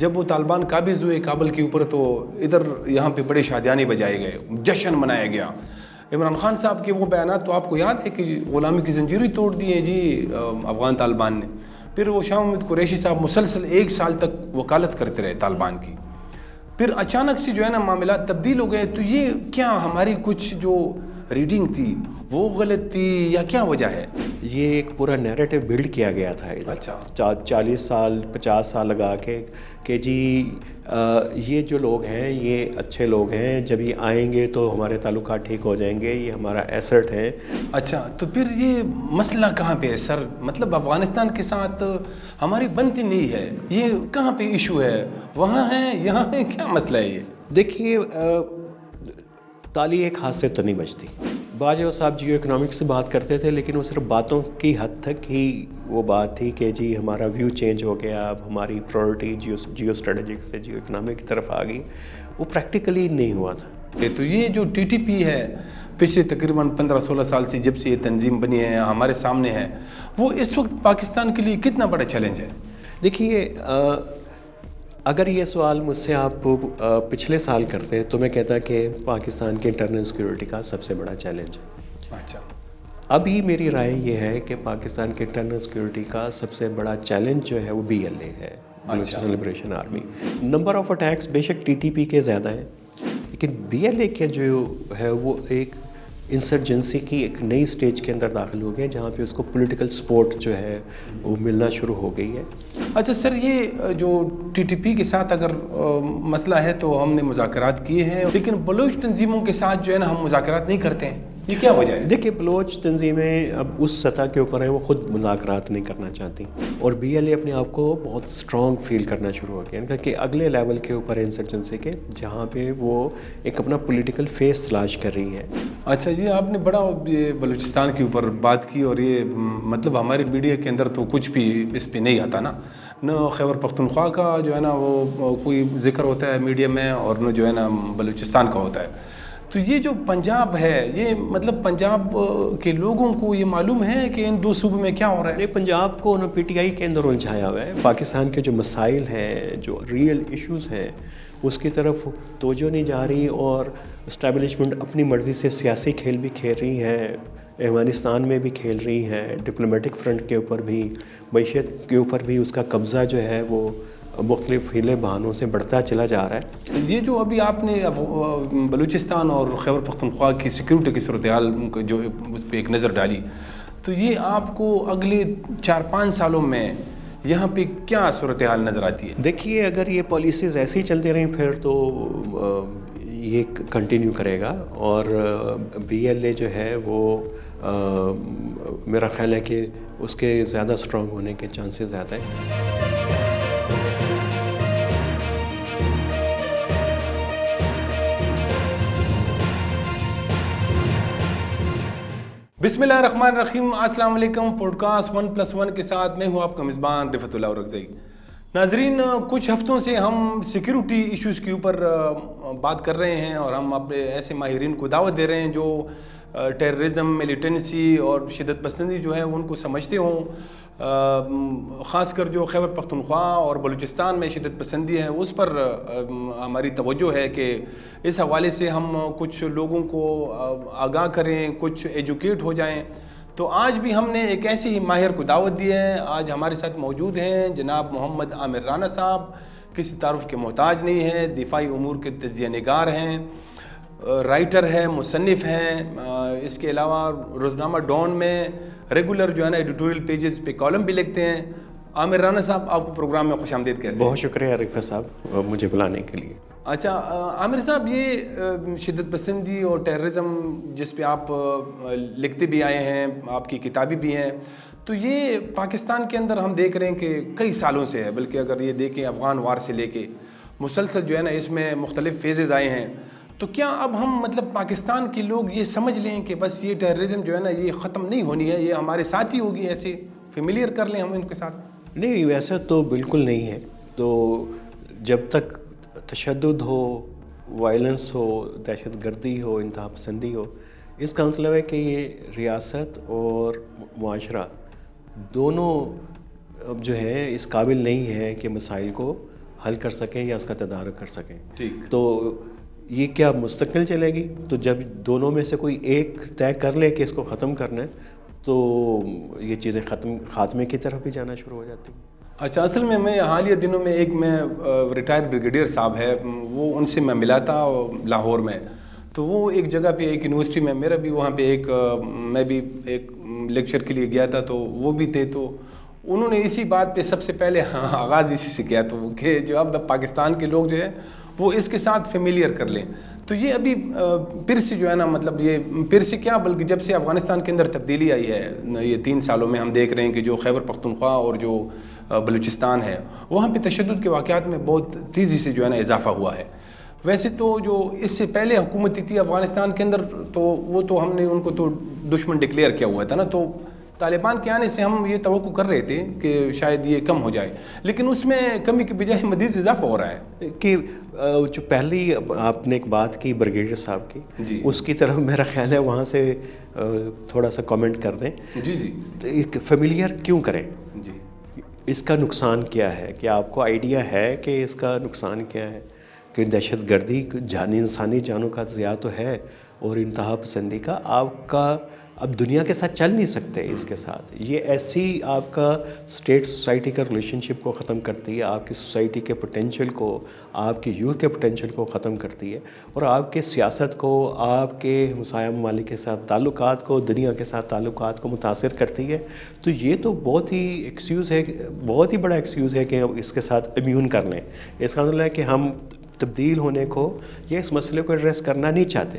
جب وہ طالبان قابض ہوئے کابل کے اوپر تو ادھر یہاں پہ بڑے شادیانے بجائے گئے، جشن منایا گیا۔ عمران خان صاحب کے وہ بیانات تو آپ کو یاد ہے کہ غلامی کی زنجیریں توڑ دی ہیں جی افغان طالبان نے۔ پھر وہ شاہ محمود قریشی صاحب مسلسل 1 سال تک وکالت کرتے رہے طالبان کی، پھر اچانک سے جو ہے نا معاملات تبدیل ہو گئے۔ تو یہ کیا ہماری کچھ جو ریڈنگ تھی وہ غلط تھی یا کیا وجہ ہے؟ یہ ایک پورا نیریٹو بلڈ کیا گیا تھا ادھر۔ اچھا 40 سال 50 سال لگا کے کہ جی یہ جو لوگ ہیں یہ اچھے لوگ ہیں، جب یہ آئیں گے تو ہمارے تعلقات ٹھیک ہو جائیں گے، یہ ہمارا ایسٹ ہے۔ اچھا تو پھر یہ مسئلہ کہاں پہ ہے سر؟ مطلب افغانستان کے ساتھ ہماری بنتی نہیں ہے، یہ کہاں پہ ایشو ہے؟ وہاں ہے یہاں ہے، کیا مسئلہ ہے یہ؟ دیکھیے تالی ایک ہاتھ سے تو نہیں بجتی۔ باجوہ صاحب جیو اکنامکس سے بات کرتے تھے، لیکن وہ صرف باتوں کی حد تک ہی وہ بات تھی کہ جی ہمارا ویو چینج ہو گیا، اب ہماری پرائورٹی جیو اسٹریٹجک سے جیو اکنامک کی طرف آ گئی، وہ پریکٹیکلی نہیں ہوا تھا۔ تو یہ جو ٹی ٹی پی ہے پچھلے تقریباً 15-16 سال سے جب سے یہ تنظیم بنی ہے ہمارے سامنے ہے، وہ اس وقت پاکستان کے لیے کتنا بڑا چیلنج ہے؟ دیکھیے اگر یہ سوال مجھ سے آپ پچھلے سال کرتے تو میں کہتا کہ پاکستان کے انٹرنل سیکیورٹی کا سب سے بڑا چیلنج ہے۔ اچھا ابھی میری رائے یہ ہے کہ پاکستان کے انٹرنل سیکیورٹی کا سب سے بڑا چیلنج جو ہے وہ BLA ہے، Balochistan liberation army. Number of attacks بے شک TTP کے زیادہ ہیں، لیکن BLA کے جو ہے وہ ایک انسرجنسی کی ایک نئی سٹیج کے اندر داخل ہو گئے، جہاں پہ اس کو پولیٹیکل سپورٹ جو ہے وہ ملنا شروع ہو گئی ہے۔ اچھا سر، یہ جو TTP کے ساتھ اگر مسئلہ ہے تو ہم نے مذاکرات کیے ہیں، لیکن بلوچ تنظیموں کے ساتھ جو ہے نا ہم مذاکرات نہیں کرتے ہیں، یہ کیا وجہ ہے؟ دیکھیے بلوچ تنظیمیں اب اس سطح کے اوپر ہیں، وہ خود مذاکرات نہیں کرنا چاہتی، اور BLA اپنے آپ کو بہت اسٹرانگ فیل کرنا شروع ہو گیا کہ اگلے لیول کے اوپر ہے انسرجنسی کے، جہاں پہ وہ ایک اپنا پولیٹیکل فیس تلاش کر رہی ہے۔ اچھا جی، آپ نے بڑا یہ بلوچستان کے اوپر بات کی، اور یہ مطلب ہمارے میڈیا کے اندر تو کچھ بھی اس پہ نہیں آتا نا، نہ خیبر پختونخوا کا جو ہے نا وہ کوئی ذکر ہوتا ہے میڈیا میں، اور نہ جو ہے نا بلوچستان کا ہوتا ہے۔ تو یہ جو پنجاب ہے، یہ مطلب پنجاب کے لوگوں کو یہ معلوم ہے کہ ان 2 صوبوں میں کیا ہو رہا ہے؟ نہیں، پنجاب کو PTI کے اندر الجھایا ہوا ہے۔ پاکستان کے جو مسائل ہیں، جو ریئل ایشوز ہیں، اس کی طرف توجہ نہیں جا رہی، اور اسٹیبلشمنٹ اپنی مرضی سے سیاسی کھیل بھی کھیل رہی ہے، افغانستان میں بھی کھیل رہی ہے، ڈپلومیٹک فرنٹ کے اوپر بھی، معیشت کے اوپر بھی اس کا قبضہ جو ہے وہ مختلف ہیلے بہانوں سے بڑھتا چلا جا رہا ہے۔ یہ جو ابھی آپ نے بلوچستان اور خیبر پختونخوا کی سیکیورٹی کی صورتحال جو اس پہ ایک نظر ڈالی، تو یہ آپ کو اگلے 4-5 سالوں میں یہاں پہ کیا صورتحال نظر آتی ہے؟ دیکھیے اگر یہ پالیسیز ایسے ہی چلتے رہیں پھر تو یہ کنٹینیو کرے گا، اور BLA جو ہے وہ میرا خیال ہے کہ اس کے زیادہ اسٹرانگ ہونے کے چانسز زیادہ ہیں۔ بسم اللہ الرحمن الرحیم، السلام علیکم۔ پوڈکاسٹ 1+1 کے ساتھ میں ہوں آپ کا میزبان رفعت اللہ اورکزئی۔ ناظرین، کچھ ہفتوں سے ہم سیکیورٹی ایشوز کے اوپر بات کر رہے ہیں، اور ہم اپنے ایسے ماہرین کو دعوت دے رہے ہیں جو ٹیررزم، ملیٹنسی اور شدت پسندی جو ہے ان کو سمجھتے ہوں، خاص کر جو خیبر پختونخوا اور بلوچستان میں شدت پسندی ہے اس پر ہماری توجہ ہے کہ اس حوالے سے ہم کچھ لوگوں کو آگاہ کریں، کچھ ایجوکیٹ ہو جائیں۔ تو آج بھی ہم نے ایک ایسے ہی ماہر کو دعوت دی ہے۔ آج ہمارے ساتھ موجود ہیں جناب محمد عامر رانا صاحب، کسی تعارف کے محتاج نہیں ہیں، دفاعی امور کے تجزیہ نگار ہیں، رائٹر ہیں، مصنف ہیں، اس کے علاوہ روزنامہ ڈان میں ریگولر جو ہے نا ایڈیٹوریل پیجز پہ کالم بھی لکھتے ہیں۔ عامر رانا صاحب، آپ کو پروگرام میں خوش آمدید کہتے ہیں۔ بہت شکریہ رفعت صاحب مجھے بلانے کے لیے۔ اچھا عامر صاحب، یہ شدت پسندی اور ٹیررزم جس پہ آپ لکھتے بھی آئے ہیں، آپ کی کتابیں بھی ہیں، تو یہ پاکستان کے اندر ہم دیکھ رہے ہیں کہ کئی سالوں سے ہے، بلکہ اگر یہ دیکھیں افغان وار سے لے کے مسلسل جو ہے نا اس میں مختلف فیزز آئے ہیں۔ تو کیا اب ہم مطلب پاکستان کے لوگ یہ سمجھ لیں کہ بس یہ ٹیررزم جو ہے نا یہ ختم نہیں ہونی ہے، یہ ہمارے ساتھ ہی ہوگی، ایسے فیملیئر کر لیں ہم ان کے ساتھ؟ نہیں، ویسا تو بالکل نہیں ہے۔ تو جب تک تشدد ہو، وائلنس ہو، دہشت گردی ہو، انتہا پسندی ہو، اس کا مطلب ہے کہ یہ ریاست اور معاشرہ دونوں جو ہے اس قابل نہیں ہے کہ مسائل کو حل کر سکیں یا اس کا تدارک کر سکیں. ٹھیک. تو یہ کیا مستقل چلے گی؟ تو جب دونوں میں سے کوئی ایک طے کر لے کہ اس کو ختم کرنا ہے تو یہ چیزیں خاتمے کی طرف بھی جانا شروع ہو جاتی ہیں. اچھا، اصل میں حالیہ دنوں میں میں ریٹائرڈ بریگیڈیئر صاحب ہے، وہ ان سے میں ملا تھا لاہور میں. تو وہ ایک جگہ پہ ایک یونیورسٹی میں، میرا بھی وہاں پہ میں بھی ایک لیکچر کے لیے گیا تھا، تو وہ بھی تھے. تو انہوں نے اسی بات پہ سب سے پہلے آغاز اسی سے کیا، تو کہ جو اب پاکستان کے لوگ جو ہے وہ اس کے ساتھ فیملیئر کر لیں. تو یہ ابھی پھر سے جو ہے نا، مطلب یہ پھر سے کیا، بلکہ جب سے افغانستان کے اندر تبدیلی آئی ہے یہ 3 سالوں میں، ہم دیکھ رہے ہیں کہ جو خیبر پختونخوا اور جو بلوچستان ہے وہاں پہ تشدد کے واقعات میں بہت تیزی سے جو ہے نا اضافہ ہوا ہے. ویسے تو جو اس سے پہلے حکومت تھی افغانستان کے اندر، تو وہ تو ہم نے ان کو تو دشمن ڈکلیئر کیا ہوا تھا نا. تو طالبان کے آنے سے ہم یہ توقع کر رہے تھے کہ شاید یہ کم ہو جائے، لیکن اس میں کمی کے بجائے مزید اضافہ ہو رہا ہے. کہ جو پہلی آپ نے ایک بات کی بریگیڈیئر صاحب کی، جی، اس کی طرف میرا خیال ہے وہاں سے تھوڑا سا کامنٹ کر دیں. جی جی. فیملیئر کیوں کریں؟ جی. اس کا نقصان کیا ہے؟ کیا آپ کو آئیڈیا ہے کہ اس کا نقصان کیا ہے؟ کہ دہشت گردی انسانی جانوں کا ضیاع تو ہے، اور انتہا پسندی کا آپ کا اب دنیا کے ساتھ چل نہیں سکتے. اس کے ساتھ یہ ایسی آپ کا اسٹیٹ سوسائٹی کا ریلیشن شپ کو ختم کرتی ہے، آپ کی سوسائٹی کے پوٹینشیل کو، آپ کی یوتھ کے پوٹینشیل کو ختم کرتی ہے، اور آپ کے سیاست کو، آپ کے ہمسایہ ممالک کے ساتھ تعلقات کو، دنیا کے ساتھ تعلقات کو متاثر کرتی ہے. تو یہ تو بہت ہی ایکسکیوز ہے، بہت ہی بڑا ایکسکیوز ہے کہ ہم اس کے ساتھ امیون کر لیں. اس کا مطلب ہے کہ ہم تبدیل ہونے کو یا اس مسئلے کو ایڈریس کرنا نہیں چاہتے.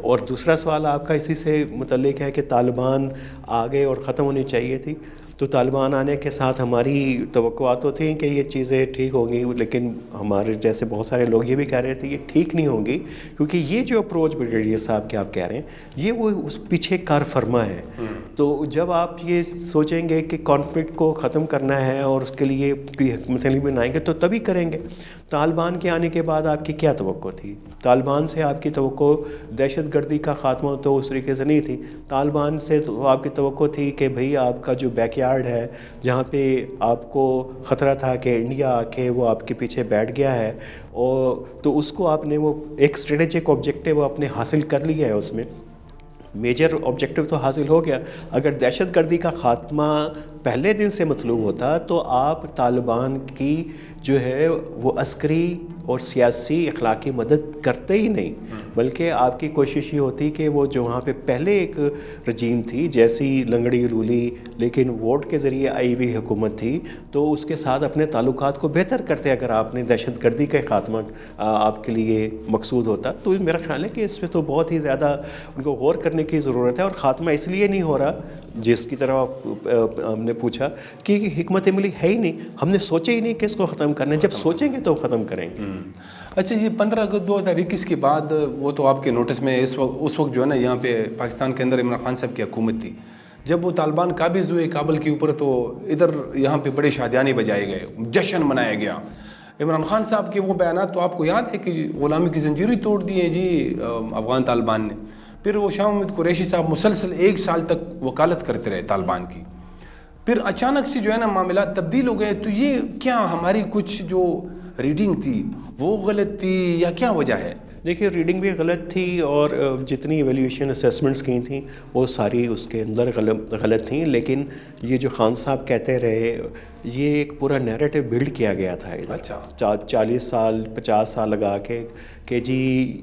اور دوسرا سوال آپ کا اسی سے متعلق ہے کہ طالبان آگے اور ختم ہونی چاہیے تھی. تو طالبان آنے کے ساتھ ہماری توقعات تو تھیں کہ یہ چیزیں ٹھیک ہوں گی، لیکن ہمارے جیسے بہت سارے لوگ یہ بھی کہہ رہے تھے یہ ٹھیک نہیں ہوں گی، کیونکہ یہ جو اپروچ بریگیڈیئر صاحب کے آپ کہہ رہے ہیں یہ وہ اس پیچھے کار فرما ہے. تو جب آپ یہ سوچیں گے کہ کانفلکٹ کو ختم کرنا ہے اور اس کے لیے کوئی حکمت عملی بنائیں گے تو تبھی کریں گے. طالبان کے آنے کے بعد آپ کی کیا توقع تھی؟ طالبان سے آپ کی توقع دہشت گردی کا خاتمہ تو اس طریقے سے نہیں تھی. طالبان سے تو آپ کی توقع تھی کہ بھئی آپ کا جو بیک یارڈ ہے، جہاں پہ آپ کو خطرہ تھا کہ انڈیا آ کے وہ آپ کے پیچھے بیٹھ گیا ہے، اور تو اس کو آپ نے وہ ایک اسٹریٹجک آبجیکٹیو آپ نے حاصل کر لیا ہے. اس میں میجر آبجیکٹیو تو حاصل ہو گیا. اگر دہشت گردی کا خاتمہ پہلے دن سے مطلوب ہوتا تو آپ طالبان کی جو ہے وہ عسکری اور سیاسی اخلاقی مدد کرتے ہی نہیں، بلکہ آپ کی کوشش یہ ہوتی کہ وہ جو وہاں پہ پہلے ایک رجیم تھی جیسی لنگڑی لولی لیکن ووٹ کے ذریعے آئی ہوئی حکومت تھی، تو اس کے ساتھ اپنے تعلقات کو بہتر کرتے اگر آپ نے دہشت گردی کا خاتمہ آپ کے لیے مقصود ہوتا. تو میرا خیال ہے کہ اس پہ تو بہت ہی زیادہ ان کو غور کرنے کی ضرورت ہے. اور خاتمہ اس لیے نہیں ہو رہا جس کی طرف ہم نے پوچھا کہ حکمت عملی ہے ہی نہیں، ہم نے سوچا ہی نہیں کہ اس کو ختم کرنا ہے. جب سوچیں گے تو ختم کریں گے. اچھا، یہ 15 اگست 2021 کے بعد وہ تو آپ کے نوٹس میں اس وقت جو ہے نا یہاں پہ پاکستان کے اندر عمران خان صاحب کی حکومت تھی. جب وہ طالبان قابض ہوئے کابل کے اوپر تو ادھر یہاں پہ بڑے شادیانے بجائے گئے، جشن منایا گیا. عمران خان صاحب کے وہ بیانات تو آپ کو یاد ہے کہ غلامی کی زنجیریں توڑ دی ہیں جی افغان طالبان نے. پھر وہ شاہ محمود قریشی صاحب مسلسل 1 سال تک وکالت کرتے رہے طالبان کی. پھر اچانک سے جو ہے نا معاملات تبدیل ہو گئے. تو یہ کیا ہماری کچھ جو ریڈنگ تھی وہ غلط تھی یا کیا وجہ ہے؟ دیکھیے، ریڈنگ بھی غلط تھی اور جتنی ایویلیویشن اسیسمنٹس کی تھیں وہ ساری اس کے اندر غلط تھیں. لیکن یہ جو خان صاحب کہتے رہے یہ ایک پورا نیریٹو بلڈ کیا گیا تھا. اچھا، 40 سال 50 سال لگا کے کہ جی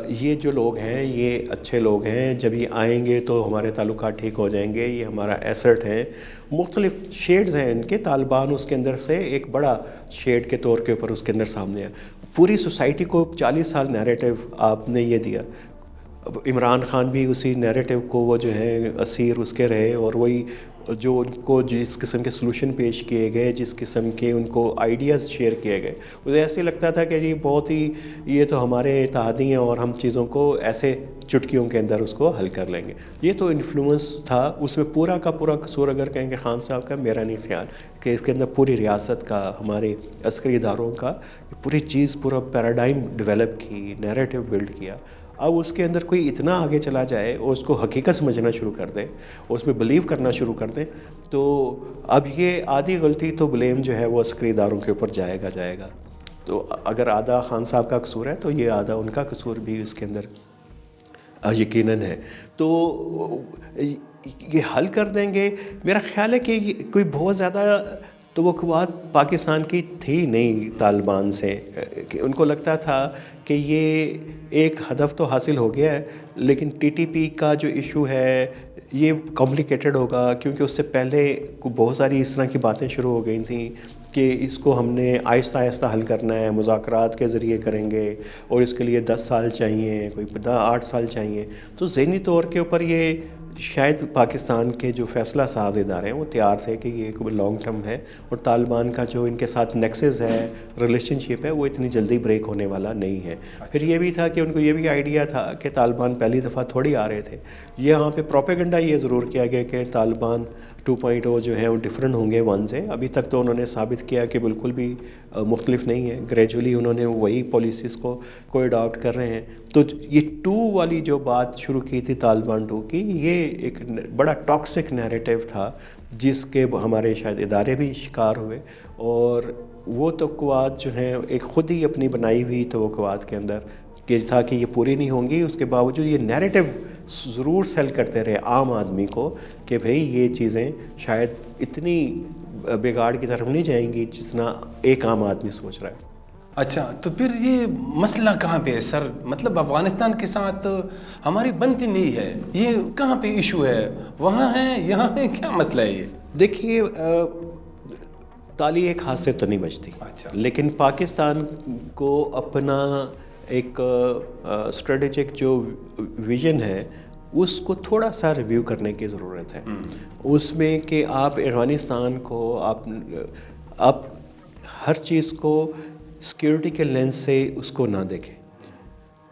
یہ جو لوگ ہیں یہ اچھے لوگ ہیں، جب یہ آئیں گے تو ہمارے تعلقات ٹھیک ہو جائیں گے، یہ ہمارا ایسٹ ہے. مختلف شیڈز ہیں ان کے. طالبان اس کے اندر سے ایک بڑا شیڈ کے طور کے اوپر اس کے اندر سامنے ہے. پوری سوسائٹی کو 40 سال نیریٹو آپ نے یہ دیا. عمران خان بھی اسی نیریٹو کو وہ جو ہے اسیر اس کے رہے، اور وہی جو ان کو جس قسم کے سلوشن پیش کیے گئے، جس قسم کے ان کو آئیڈیاز شیئر کیے گئے، مجھے ایسے لگتا تھا کہ جی بہت ہی یہ تو ہمارے اتحادی ہیں اور ہم چیزوں کو ایسے چٹکیوں کے اندر اس کو حل کر لیں گے. یہ تو انفلوئنس تھا اس میں. پورا کا پورا قصور اگر کہیں کہ خان صاحب کا، میرا نہیں خیال کہ اس کے اندر پوری ریاست کا، ہمارے عسکری اداروں کا پوری چیز، پورا پیراڈائم ڈیولپ کی، نیریٹو بلڈ کیا. اب اس کے اندر کوئی اتنا آگے چلا جائے اور اس کو حقیقت سمجھنا شروع کر دے اور اس میں بلیو کرنا شروع کر دے، تو اب یہ آدھی غلطی تو بلیم جو ہے وہ عسکری اداروں کے اوپر جائے گا. تو اگر آدھا خان صاحب کا قصور ہے تو یہ آدھا ان کا قصور بھی اس کے اندر یقیناً ہے. تو یہ حل کر دیں گے. میرا خیال ہے کہ کوئی بہت زیادہ توقعات پاکستان کی تھی نہیں طالبان سے، کہ ان کو لگتا تھا کہ یہ ایک ہدف تو حاصل ہو گیا ہے، لیکن ٹی ٹی پی کا جو ایشو ہے یہ کمپلیکیٹڈ ہوگا، کیونکہ اس سے پہلے بہت ساری اس طرح کی باتیں شروع ہو گئی تھیں کہ اس کو ہم نے آہستہ آہستہ حل کرنا ہے، مذاکرات کے ذریعے کریں گے، اور اس کے لیے 10 سال چاہیے، کوئی 8 سال چاہیے. تو ذہنی طور کے اوپر یہ شاید پاکستان کے جو فیصلہ ساز ادارے ہیں وہ تیار تھے کہ یہ ایک لانگ ٹرم ہے، اور طالبان کا جو ان کے ساتھ نیکسز ہے، ریلیشن شپ ہے، وہ اتنی جلدی بریک ہونے والا نہیں ہے. پھر یہ بھی تھا کہ ان کو یہ بھی آئیڈیا تھا کہ طالبان پہلی دفعہ تھوڑی آ رہے تھے. یہاں پہ پروپیگنڈا یہ ضرور کیا گیا کہ طالبان 2.0 جو ہے وہ ڈفرینٹ ہوں گے 1 سے. ابھی تک تو انہوں نے ثابت کیا کہ بالکل بھی مختلف نہیں ہے. گریجولی انہوں نے وہی پالیسیز کو اڈاپٹ کر رہے ہیں. تو یہ 2 والی جو بات شروع کی تھی طالبان 2 کی، یہ ایک بڑا ٹاکسک نیریٹو تھا جس کے ہمارے شاید ادارے بھی شکار ہوئے، اور وہ توقعات جو ہیں ایک خود ہی اپنی بنائی ہوئی توقعات کے اندر کہ تھا کہ یہ پوری نہیں ہوں گی. اس کے باوجود یہ نیریٹو ضرور سیل کرتے رہے عام آدمی کو کہ بھئی یہ چیزیں شاید اتنی بگاڑ کی طرف نہیں جائیں گی جتنا ایک عام آدمی سوچ رہا ہے. اچھا، تو پھر یہ مسئلہ کہاں پہ ہے سر؟ مطلب افغانستان کے ساتھ ہماری بنتی نہیں ہے، یہ کہاں پہ ایشو ہے؟ وہاں ہے، یہاں ہے، کیا مسئلہ ہے یہ؟ دیکھیے، تالی ایک ہاتھ سے تو نہیں بجتی. اچھا. لیکن پاکستان کو اپنا ایک اسٹریٹجک جو ویژن ہے اس کو تھوڑا سا ریویو کرنے کی ضرورت ہے. اس میں کہ آپ افغانستان کو آپ ہر چیز کو سیکیورٹی کے لینس سے اس کو نہ دیکھیں.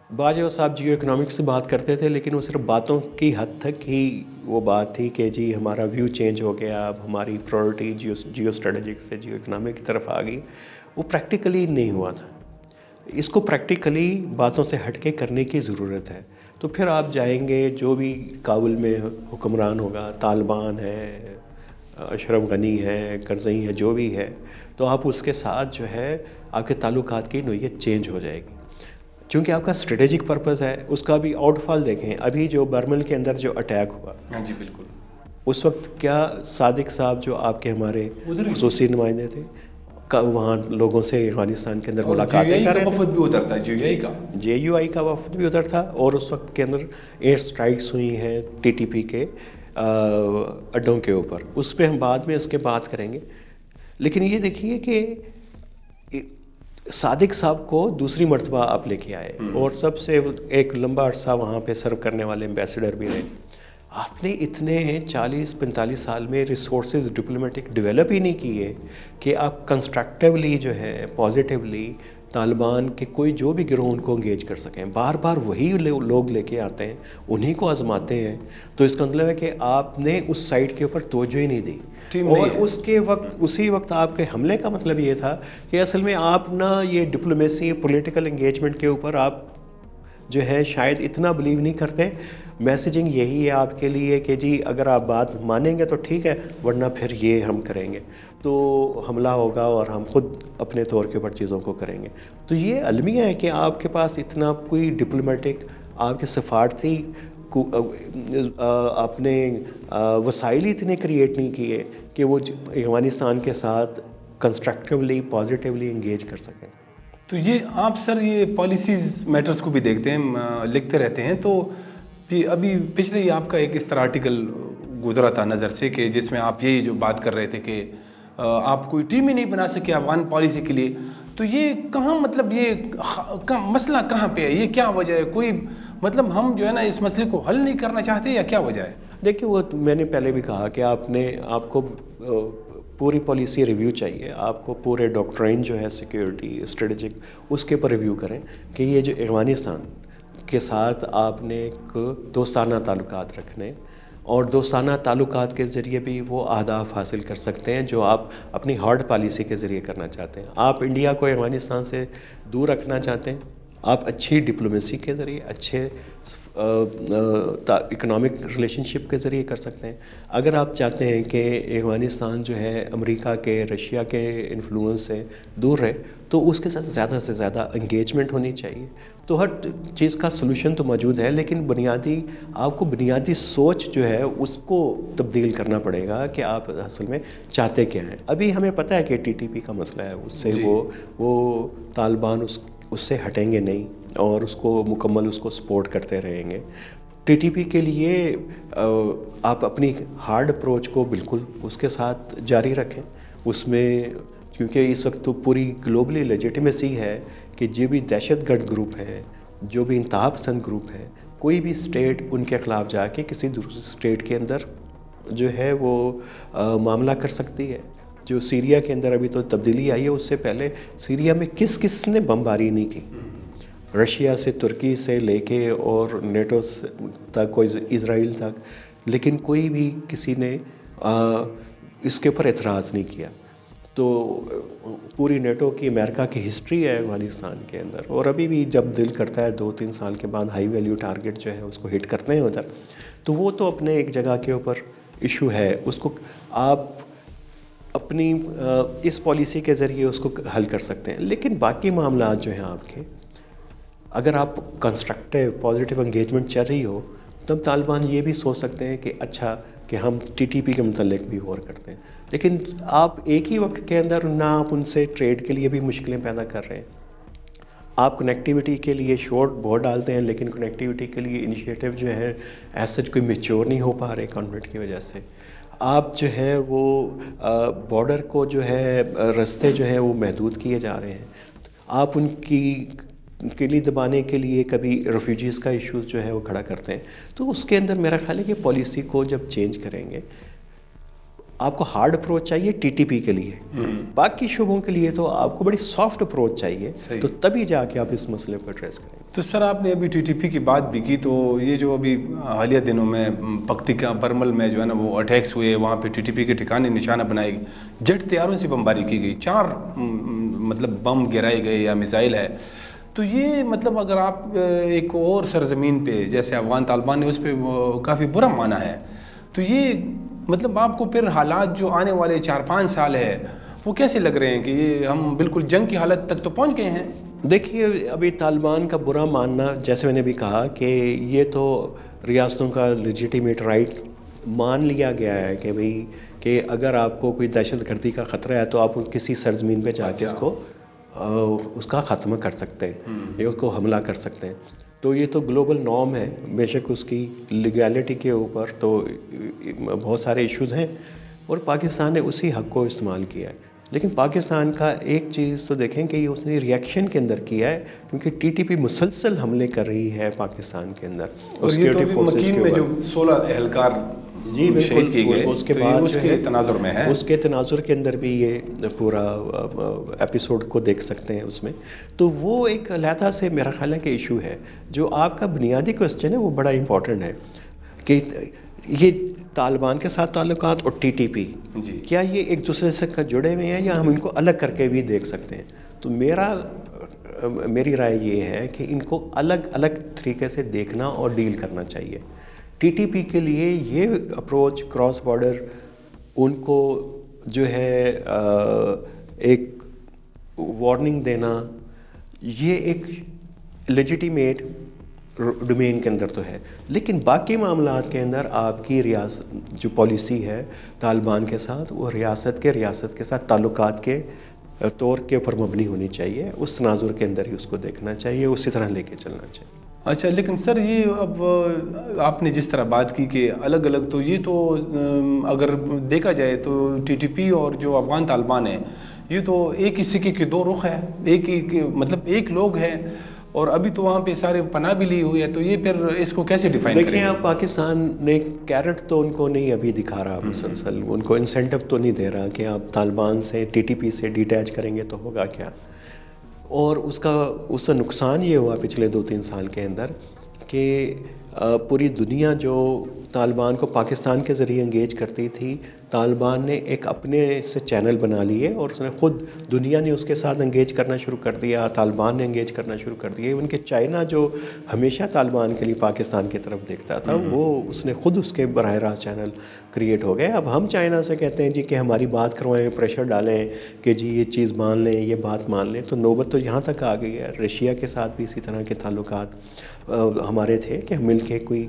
باجوہ صاحب جیو اکنامکس سے بات کرتے تھے، لیکن وہ صرف باتوں کی حد تک ہی وہ بات تھی کہ جی ہمارا ویو چینج ہو گیا، اب ہماری پرائورٹی جیو اسٹریٹجک سے جیو اکنامک کی طرف آ گئی. وہ پریکٹیکلی نہیں ہوا تھا. اس کو پریکٹیکلی باتوں سے ہٹ کے کرنے کی ضرورت ہے. تو پھر آپ جائیں گے، جو بھی کابل میں حکمران ہوگا، طالبان ہے، اشرف غنی ہے، کرزئی ہے، جو بھی ہے، تو آپ اس کے ساتھ جو ہے آپ کے تعلقات کی نوعیت چینج ہو جائے گی. چونکہ آپ کا اسٹریٹجک پرپز ہے. اس کا بھی آؤٹ فال دیکھیں. ابھی جو برمل کے اندر جو اٹیک ہوا، ہاں جی بالکل، اس وقت کیا صادق صاحب جو آپ کے ہمارے خصوصی نمائندے تھے وہاں لوگوں سے افغانستان کے اندر ملاقاتیں کر رہے تھے. وفد بھی ادھر تھا، جے یو آئی کا وفد بھی ادھر تھا، اور اس وقت کے اندر ایئر سٹرائکس ہوئی ہیں ٹی ٹی پی کے اڈوں کے اوپر. اس پہ ہم بعد میں اس کے بات کریں گے. لیکن یہ دیکھیے کہ صادق صاحب کو دوسری مرتبہ آپ لے کے آئے، اور سب سے ایک لمبا عرصہ وہاں پہ سرو کرنے والے ایمبیسڈر بھی رہے. آپ نے اتنے 40-45 سال میں ریسورسز ڈپلومیٹک ڈیولپ ہی نہیں کیے کہ آپ کنسٹرکٹیولی جو ہے پازیٹیولی طالبان کے کوئی جو بھی گروہ ان کو انگیج کر سکیں. بار بار وہی لوگ لے کے آتے ہیں، انہی کو آزماتے ہیں. تو اس کا مطلب ہے کہ آپ نے اس سائٹ کے اوپر توجہ ہی نہیں دی. اور اسی وقت آپ کے حملے کا مطلب یہ تھا کہ اصل میں آپ نا یہ ڈپلومیسی پولیٹیکل انگیجمنٹ کے اوپر آپ جو ہے شاید اتنا بلیو نہیں کرتے. میسیجنگ یہی ہے آپ کے لیے کہ جی اگر آپ بات مانیں گے تو ٹھیک ہے، ورنہ پھر یہ ہم کریں گے، تو حملہ ہوگا اور ہم خود اپنے طور کے اوپر چیزوں کو کریں گے. تو یہ المیہ ہے کہ آپ کے پاس اتنا کوئی ڈپلومیٹک آپ کے سفارتی آپ نے وسائل ہی اتنے کریٹ نہیں کیے کہ وہ افغانستان کے ساتھ کنسٹرکٹیولی پازیٹیولی انگیج کر سکیں. تو یہ آپ سر یہ پالیسیز میٹرز کو بھی دیکھتے ہیں، لکھتے رہتے ہیں. تو ابھی پچھلے ہی آپ کا ایک اس طرح آرٹیکل گزرا تھا نظر سے کہ جس میں آپ یہی جو بات کر رہے تھے کہ آپ کوئی ٹیم ہی نہیں بنا سکے افغان پالیسی کے لیے. تو یہ کہاں، مطلب یہ مسئلہ کہاں پہ ہے؟ یہ کیا وجہ ہے؟ کوئی مطلب ہم جو ہے نا اس مسئلے کو حل نہیں کرنا چاہتے یا کیا وجہ ہے؟ دیکھیے، وہ میں نے پہلے بھی کہا کہ آپ کو پوری پالیسی ریویو چاہیے. آپ کو پورے ڈاکٹرائن جو ہے سیکیورٹی اسٹریٹجک اس کے اوپر ریویو کریں کہ یہ جو افغانستان کے ساتھ آپ نے ایک دوستانہ تعلقات رکھنے، اور دوستانہ تعلقات کے ذریعے بھی وہ اہداف حاصل کر سکتے ہیں جو آپ اپنی ہارڈ پالیسی کے ذریعے کرنا چاہتے ہیں. آپ انڈیا کو افغانستان سے دور رکھنا چاہتے ہیں، آپ اچھی ڈپلومیسی کے ذریعے، اچھے اکنامک ریلیشن شپ کے ذریعے کر سکتے ہیں. اگر آپ چاہتے ہیں کہ افغانستان جو ہے امریکہ کے، رشیا کے انفلوئنس سے دور رہے، تو اس کے ساتھ زیادہ سے زیادہ انگیجمنٹ ہونی چاہیے. تو ہر چیز کا سلوشن تو موجود ہے، لیکن آپ کو بنیادی سوچ جو ہے اس کو تبدیل کرنا پڑے گا کہ آپ اصل میں چاہتے کیا ہیں. ابھی ہمیں پتہ ہے کہ ٹی ٹی پی کا مسئلہ ہے، اس سے وہ طالبان اس سے ہٹیں گے نہیں اور اس کو مکمل اس کو سپورٹ کرتے رہیں گے. ٹی ٹی پی کے لیے آپ اپنی ہارڈ اپروچ کو بالکل اس کے ساتھ جاری رکھیں. اس میں کیونکہ اس وقت تو پوری گلوبلی لیجیٹیمیسی ہے کہ جو بھی دہشت گرد گروپ ہے، جو بھی انتہا پسند گروپ ہے، کوئی بھی اسٹیٹ ان کے خلاف جا کے کسی دوسری اسٹیٹ کے اندر جو ہے وہ معاملہ کر سکتی ہے. جو سیریا کے اندر ابھی تو تبدیلی آئی ہے، اس سے پہلے سیریا میں کس نے بمباری نہیں کی، رشیا سے، ترکی سے لے کے اور نیٹو تک، کوئی اسرائیل تک، لیکن کوئی بھی کسی نے اس کے اوپر اعتراض نہیں کیا. تو پوری نیٹو کی، امریکہ کی ہسٹری ہے افغانستان کے اندر، اور ابھی بھی جب دل کرتا ہے 2-3 سال کے بعد ہائی ویلیو ٹارگٹ جو ہے اس کو ہٹ کرتے ہیں ادھر، تو وہ تو اپنے ایک جگہ کے اوپر ایشو ہے. اس کو آپ اپنی اس پالیسی کے ذریعے اس کو حل کر سکتے ہیں. لیکن باقی معاملات جو ہیں آپ کے، اگر آپ کنسٹرکٹیو پازیٹیو انگیجمنٹ چل رہی ہو، تب طالبان یہ بھی سوچ سکتے ہیں کہ اچھا کہ ہم ٹی ٹی پی کے متعلق بھی غور کرتے ہیں. لیکن آپ ایک ہی وقت کے اندر نہ آپ ان سے ٹریڈ کے لیے بھی مشکلیں پیدا کر رہے ہیں. آپ کنیکٹیوٹی کے لیے شورٹ بہت ڈالتے ہیں، لیکن کنیکٹیوٹی کے لیے انیشیٹو جو ہے ایسا کوئی میچور نہیں ہو پا رہے کانفلکٹ کی وجہ سے. آپ جو ہے وہ بارڈر کو جو ہے رستے جو ہے وہ محدود کیے جا رہے ہیں. آپ ان کی کلی دبانے کے لیے کبھی ریفیوجیز کا ایشو جو ہے وہ کھڑا کرتے ہیں. تو اس کے اندر میرا خیال ہے کہ پالیسی کو جب چینج کریں گے، آپ کو ہارڈ اپروچ چاہیے ٹی ٹی پی کے لیے، باقی شعبوں کے لیے تو آپ کو بڑی سافٹ اپروچ چاہیے. تو تبھی جا کے آپ اس مسئلے کو ایڈریس کریں گے. تو سر آپ نے ابھی ٹی ٹی پی کی بات بھی کی، تو یہ جو ابھی حالیہ دنوں میں پکتیکا برمل میں جو ہے نا وہ اٹیکس ہوئے، وہاں پہ ٹی ٹی پی کے ٹھکانے نشانہ بنائے گئے، جیٹ طیاروں سے بمباری کی گئی، 4 مطلب بم گرائے گئے یا میزائل ہے. تو یہ مطلب اگر آپ ایک اور سرزمین پہ جیسے افغان طالبان نے اس پہ کافی برا مانا ہے، تو یہ مطلب آپ کو پھر حالات جو آنے والے 4-5 سال ہے وہ کیسے لگ رہے ہیں کہ یہ ہم بالکل جنگ کی حالت تک تو پہنچ گئے ہیں؟ دیکھیے، ابھی طالبان کا برا ماننا، جیسے میں نے بھی کہا کہ یہ تو ریاستوں کا لیجیٹیمیٹ رائٹ مان لیا گیا ہے کہ بھئی کہ اگر آپ کو کوئی دہشت گردی کا خطرہ ہے تو آپ کسی سرزمین پہ جا کے اس کا خاتمہ کر سکتے ہیں یا اس کو حملہ کر سکتے ہیں. تو یہ تو گلوبل نارم ہے. بے شک اس کی لیگیلٹی کے اوپر تو بہت سارے ایشوز ہیں، اور پاکستان نے اسی حق کو استعمال کیا ہے. لیکن پاکستان کا ایک چیز تو دیکھیں کہ اس نے ریئیکشن کے اندر کیا ہے، کیونکہ ٹی ٹی پی مسلسل حملے کر رہی ہے پاکستان کے اندر. اور یہ تو مکین میں جو 16 اہلکار شہید کیے گئے، اس کے بعد اس کے تناظر میں ہے، اس کے تناظر کے اندر بھی یہ پورا ایپیسوڈ کو دیکھ سکتے ہیں اس میں. تو وہ ایک علیحدہ سے میرا خیال ہے کہ ایشو ہے. جو آپ کا بنیادی کوسچن ہے وہ بڑا امپورٹنٹ ہے کہ یہ طالبان کے ساتھ تعلقات اور ٹی ٹی پی کیا یہ ایک دوسرے سے جڑے ہوئے ہیں یا ہم ان کو الگ کر کے بھی دیکھ سکتے ہیں. تو میری رائے یہ ہے کہ ان کو الگ الگ طریقے سے دیکھنا اور ڈیل کرنا چاہیے. ٹی ٹی پی کے لیے یہ اپروچ کراس بارڈر ان کو جو ہے ایک وارننگ دینا، یہ ایک لیجیٹیمیٹ ڈومین کے اندر تو ہے. لیکن باقی معاملات کے اندر آپ کی ریاست جو پالیسی ہے طالبان کے ساتھ، وہ ریاست کے ساتھ تعلقات کے طور کے اوپر مبنی ہونی چاہیے. اس تناظر کے اندر ہی اس کو دیکھنا چاہیے، اسی طرح لے کے چلنا چاہیے. اچھا، لیکن سر یہ اب آپ نے جس طرح بات کی کہ الگ الگ، تو یہ تو اگر دیکھا جائے تو ٹی ٹی پی اور جو افغان طالبان ہیں یہ تو ایک ہی سکے کے 2 رخ ہے، ایک ہی مطلب ایک لوگ ہیں، اور ابھی تو وہاں پہ سارے پناہ بھی لی ہوئی ہے. تو یہ پھر اس کو کیسے ڈیفائن کریں گے؟ دیکھیں، آپ پاکستان نے کیرٹ تو ان کو نہیں ابھی دکھا رہا مسلسل، ان کو انسینٹیو تو نہیں دے رہا کہ آپ طالبان سے ٹی ٹی پی سے ڈیٹیچ کریں گے تو ہوگا کیا. اور اس کا نقصان یہ ہوا پچھلے 2-3 سال کے اندر کہ پوری دنیا جو طالبان کو پاکستان کے ذریعے انگیج کرتی تھی، طالبان نے ایک اپنے سے چینل بنا لیے اور اس نے خود دنیا نے اس کے ساتھ انگیج کرنا شروع کر دیا، طالبان نے انگیج کرنا شروع کر دیا۔ ان کے چائنا جو ہمیشہ طالبان کے لیے پاکستان کی طرف دیکھتا تھا، وہ اس نے خود اس کے براہ راست چینل کریٹ ہو گئے۔ اب ہم چائنا سے کہتے ہیں جی کہ ہماری بات کروائیں، پریشر ڈالیں کہ جی یہ چیز مان لیں، یہ بات مان لیں، تو نوبت تو یہاں تک آ گئی ہے۔ رشیا کے ساتھ بھی اسی طرح کے تعلقات ہمارے تھے کہ ہم مل کے کوئی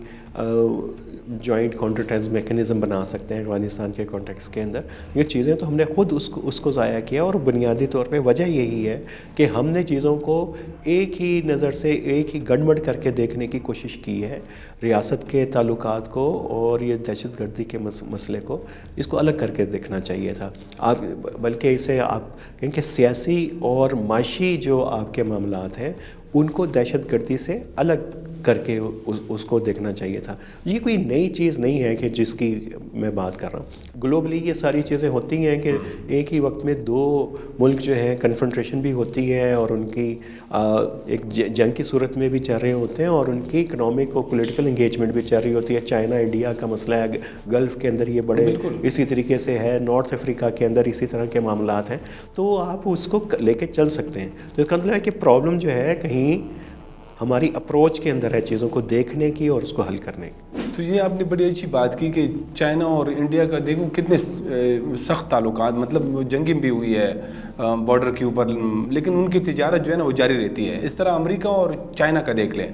جوائنٹ کاؤنٹر ٹیررزم میکینزم بنا سکتے ہیں افغانستان کے کانٹیکس کے اندر۔ یہ چیزیں تو ہم نے خود اس کو ضائع کیا، اور بنیادی طور پہ وجہ یہی ہے کہ ہم نے چیزوں کو ایک ہی نظر سے، ایک ہی گڑبڑ کر کے دیکھنے کی کوشش کی ہے۔ ریاست کے تعلقات کو اور یہ دہشت گردی کے مسئلے کو، اس کو الگ کر کے دیکھنا چاہیے تھا آپ، بلکہ اسے آپ کہیں کہ سیاسی اور معاشی جو آپ کے معاملات ہیں ان کو دہشت گردی سے الگ کر کے اس کو دیکھنا چاہیے تھا۔ یہ کوئی نئی چیز نہیں ہے کہ جس کی میں بات کر رہا ہوں۔ گلوبلی یہ ساری چیزیں ہوتی ہیں کہ ایک ہی وقت میں دو ملک جو ہیں کنفرنٹریشن بھی ہوتی ہے، اور ان کی ایک جنگ کی صورت میں بھی چل رہے ہوتے ہیں، اور ان کی اکنامک اور پولیٹیکل انگیجمنٹ بھی چل رہی ہوتی ہے۔ چائنا انڈیا کا مسئلہ ہے، گلف کے اندر یہ بڑے اسی طریقے سے ہے، نارتھ افریقہ کے اندر اسی طرح کے معاملات ہیں، تو آپ اس کو لے کے چل سکتے ہیں۔ تو اس کا مطلب ہے کہ پرابلم جو ہے کہیں ہماری اپروچ کے اندر ہے چیزوں کو دیکھنے کی اور اس کو حل کرنے کی۔ تو یہ آپ نے بڑی اچھی بات کی کہ چائنا اور انڈیا کا دیکھو کتنے سخت تعلقات، مطلب جنگیں بھی ہوئی ہے بارڈر کے اوپر، لیکن ان کی تجارت جو ہے نا وہ جاری رہتی ہے۔ اس طرح امریکہ اور چائنا کا دیکھ لیں،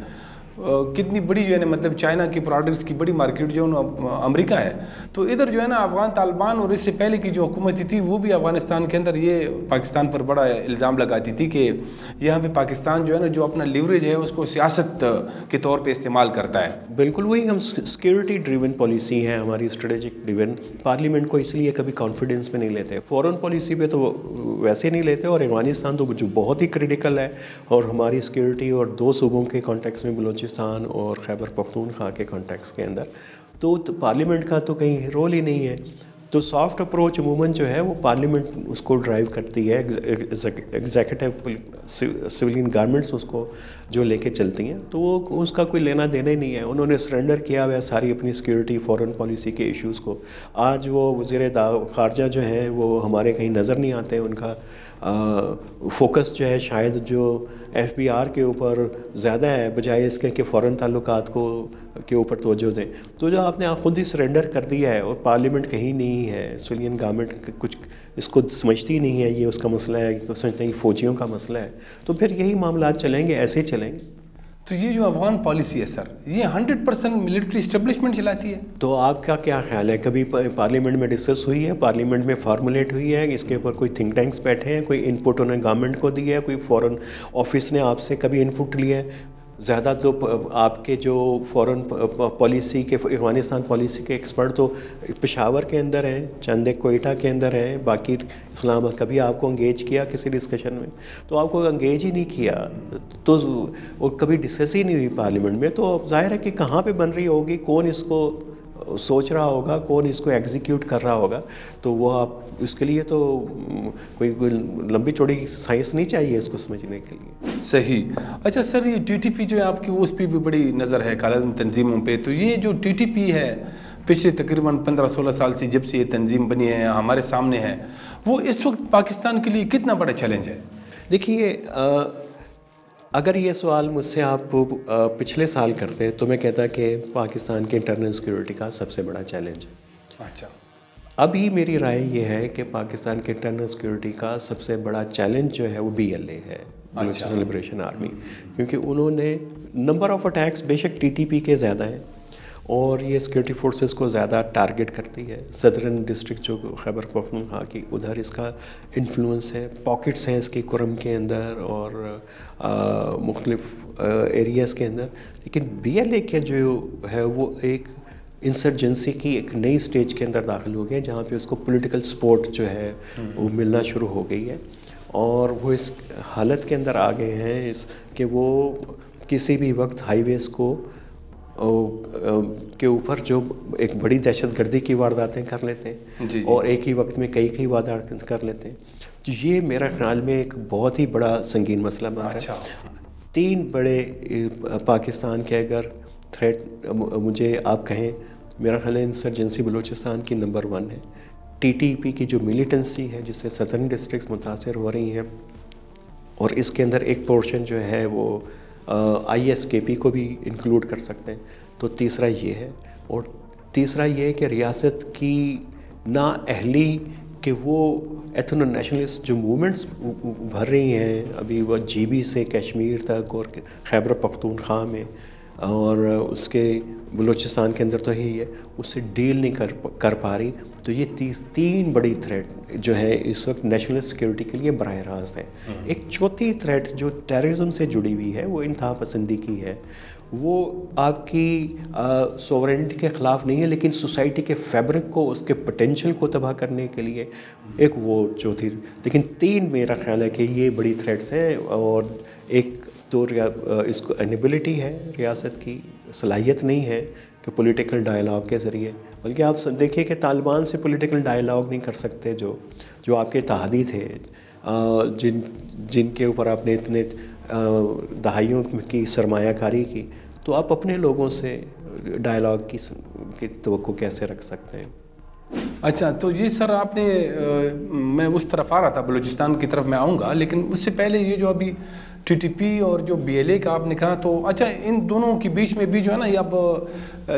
کتنی بڑی جو ہے نا، مطلب چائنا کی پروڈکٹس کی بڑی مارکیٹ جو ہے امریکہ ہے۔ تو ادھر جو ہے نا افغان طالبان اور اس سے پہلے کی جو حکومت تھی وہ بھی افغانستان کے اندر یہ پاکستان پر بڑا الزام لگاتی تھی کہ یہاں پہ پاکستان جو ہے نا جو اپنا لیوریج ہے اس کو سیاست کے طور پہ استعمال کرتا ہے۔ بالکل وہی، ہم سیکیورٹی ڈریون پالیسی ہے ہماری، اسٹریٹجک ڈریون۔ پارلیمنٹ کو اس لیے کبھی کانفیڈنس میں نہیں لیتے، فورن پالیسی پہ تو ویسے نہیں لیتے، اور افغانستان تو جو بہت ہی کریٹیکل ہے، اور ہماری سیکیورٹی اور دو صوبوں کے کانٹیکس میں بلوچستان اور خیبر پختونخوا کے کانٹیکس کے اندر تو پارلیمنٹ کا تو کہیں رول ہی نہیں ہے۔ تو سافٹ اپروچ عموماً جو ہے وہ پارلیمنٹ اس کو ڈرائیو کرتی ہے، ایگزیکٹو سویلین گورنمنٹس اس کو جو لے کے چلتی ہیں، تو وہ اس کا کوئی لینا دینا ہی نہیں ہے۔ انہوں نے سرنڈر کیا ہوا ہے ساری اپنی سیکیورٹی فورن پالیسی کے ایشوز کو۔ آج وہ وزیر خارجہ جو ہیں وہ ہمارے کہیں نظر نہیں آتے، ان کا فوکس جو ہے شاید جو ایف بی آر کے اوپر زیادہ ہے، بجائے اس کے کہ فورن تعلقات کے اوپر توجہ دیں۔ تو جو آپ نے خود ہی سرنڈر کر دیا ہے، اور پارلیمنٹ کہیں نہیں ہے، سویلین گورنمنٹ کچھ اس کو سمجھتی نہیں ہے، یہ اس کا مسئلہ ہے، کہ سمجھتے ہیں فوجیوں کا مسئلہ ہے، تو پھر یہی معاملات چلیں گے، ایسے ہی چلیں گے۔ تو یہ جو افغان پالیسی ہے سر، یہ 100% ملٹری اسٹیبلشمنٹ چلاتی ہے؟ تو آپ کا کیا خیال ہے، کبھی پارلیمنٹ میں ڈسکس ہوئی ہے، پارلیمنٹ میں فارمولیٹ ہوئی ہے، اس کے اوپر کوئی تھنک ٹینکس بیٹھے ہیں، کوئی انپٹ انہوں نے گورنمنٹ کو دی ہے، کوئی فورن آفس نے آپ سے کبھی انپٹ لیا ہے؟ زیادہ تو آپ کے جو فورن پالیسی کے، افغانستان پالیسی کے ایکسپرٹ تو پشاور کے اندر ہیں، چند ایک کوئٹہ کے اندر ہیں، باقی اسلام آباد۔ کبھی آپ کو انگیج کیا کسی ڈسکشن میں؟ تو آپ کو انگیج ہی نہیں کیا، تو اور کبھی ڈسکس ہی نہیں ہوئی پارلیمنٹ میں، تو ظاہر ہے کہ کہاں پہ بن رہی ہوگی، کون اس کو سوچ رہا ہوگا، کون اس کو ایگزیکیوٹ کر رہا ہوگا۔ تو وہ آپ اس کے لیے تو کوئی لمبی چوڑی سائنس نہیں چاہیے اس کو سمجھنے کے لیے۔ صحیح۔ اچھا سر، یہ ٹی ٹی پی جو ہے آپ کی، اس پہ بھی بڑی نظر ہے کالعدم تنظیموں پہ، تو یہ جو ٹی ٹی پی ہے پچھلے تقریباً 15-16 سال سے جب سے یہ تنظیم بنی ہے، ہمارے سامنے ہے، وہ اس وقت پاکستان کے لیے کتنا بڑا چیلنج ہے؟ دیکھیے، اگر یہ سوال مجھ سے آپ پچھلے سال کرتے تو میں کہتا کہ پاکستان کے انٹرنل سیکیورٹی کا سب سے بڑا چیلنج ہے۔ اچھا، ابھی میری رائے یہ ہے کہ پاکستان کے انٹرنل سیکیورٹی کا سب سے بڑا چیلنج جو ہے وہ بی ایل اے ہے، بلوچستان لبریشن آرمی، کیونکہ انہوں نے نمبر آف اٹیکس بے شک ٹی ٹی پی کے زیادہ ہیں، اور یہ سیکیورٹی فورسز کو زیادہ ٹارگٹ کرتی ہے۔ صدرن ڈسٹرکٹ جو خیبر پختونخوا کی، ادھر اس کا انفلوئنس ہے، پاکٹس ہیں اس کی کرم کے اندر اور مختلف ایریاز کے اندر۔ لیکن بی ایل اے کے جو ہے وہ ایک انسرجنسی کی ایک نئی سٹیج کے اندر داخل ہو گئے، جہاں پہ اس کو پولیٹیکل سپورٹ جو ہے وہ ملنا شروع ہو گئی ہے، اور وہ اس حالت کے اندر آ گئے ہیں کہ وہ کسی بھی وقت ہائی ویز کو کے اوپر جو ایک بڑی دہشت گردی کی وارداتیں کر لیتے ہیں، اور ایک ہی وقت میں کئی وارداتیں کر لیتے ہیں۔ تو یہ میرا خیال میں ایک بہت ہی بڑا سنگین مسئلہ بن رہا ہے۔ 3 بڑے پاکستان کے اگر تھریٹ مجھے آپ کہیں میرا خیال ہے انسرجنسی بلوچستان کی نمبر 1 ہے. ٹی ٹی پی کی جو ملیٹنسی ہے جس سے سدرن ڈسٹرکٹس متاثر ہو رہی ہیں, اور اس کے اندر ایک پورشن جو ہے وہ آئی ایس کے پی کو بھی انکلوڈ کر سکتے ہیں. تو تیسرا یہ ہے, اور تیسرا یہ ہے کہ ریاست کی نااہلی کہ وہ ایتھنو نیشنلسٹ جو موومنٹس بھر رہی ہیں ابھی وہ جی بی سے کشمیر تک اور خیبر پختونخوا میں اور اس کے بلوچستان کے اندر تو ہی ہے, اس سے ڈیل نہیں کر پا رہی. تو یہ تین بڑی تھریٹ جو ہے اس وقت نیشنل سیکیورٹی کے لیے براہ راست ہے. ایک چوتھی تھریٹ جو ٹیررزم سے جڑی ہوئی ہے وہ انتہا پسندی کی ہے. وہ آپ کی سوورنٹی کے خلاف نہیں ہے, لیکن سوسائٹی کے فیبرک کو, اس کے پوٹینشیل کو تباہ کرنے کے لیے ایک وہ چوتھی. لیکن 3 میرا خیال ہے کہ یہ بڑی تھریٹس ہیں. اور ایک تو اس کو انیبلٹی ہے, ریاست کی صلاحیت نہیں ہے کہ پولیٹیکل ڈائلاگ کے ذریعے, بلکہ آپ دیکھیے کہ طالبان سے پولیٹیکل ڈائلاگ نہیں کر سکتے جو آپ کے اتحادی تھے, جن کے اوپر آپ نے اتنے دہائیوں کی سرمایہ کاری کی, تو آپ اپنے لوگوں سے ڈائلاگ کی توقع کیسے رکھ سکتے ہیں؟ اچھا, تو یہ سر آپ نے میں اس طرف آ رہا تھا, بلوچستان کی طرف میں آؤں گا, لیکن اس سے پہلے یہ جو ابھی ٹی ٹی پی اور جو بی ایل اے کا آپ نے کہا, تو اچھا ان دونوں کے بیچ میں بھی جو ہے نا یہ اب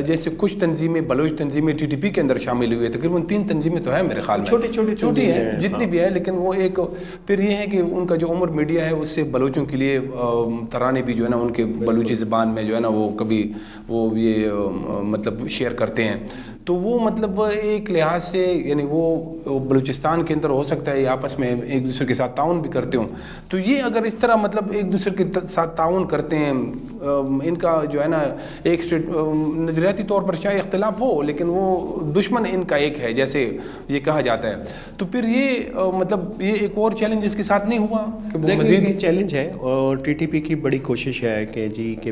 جیسے کچھ تنظیمیں, بلوچ تنظیمیں ٹی ٹی پی کے اندر شامل ہوئی ہے, تقریباً 3 تنظیمیں تو ہے میرے خیال میں, چھوٹی ہیں جتنی بھی ہے, لیکن وہ ایک پھر یہ ہے کہ ان کا جو عمر میڈیا ہے اس سے بلوچوں کے لیے ترانے بھی جو ہے نا ان کے بلوچی زبان میں جو ہے نا وہ کبھی وہ یہ مطلب شیئر کرتے ہیں. تو وہ مطلب ایک لحاظ سے یعنی وہ بلوچستان کے اندر ہو سکتا ہے آپس میں ایک دوسرے کے ساتھ تعاون بھی کرتے ہوں. تو یہ اگر اس طرح مطلب ایک دوسرے کے ساتھ تعاون کرتے ہیں, ان کا جو ہے نا ایک نظریاتی طور پر شاید اختلاف ہو, لیکن وہ دشمن ان کا ایک ہے جیسے یہ کہا جاتا ہے, تو پھر یہ مطلب یہ ایک اور چیلنج اس کے ساتھ نہیں ہوا کہ وہ مزید چیلنج ہے. اور ٹی ٹی پی کی بڑی کوشش ہے کہ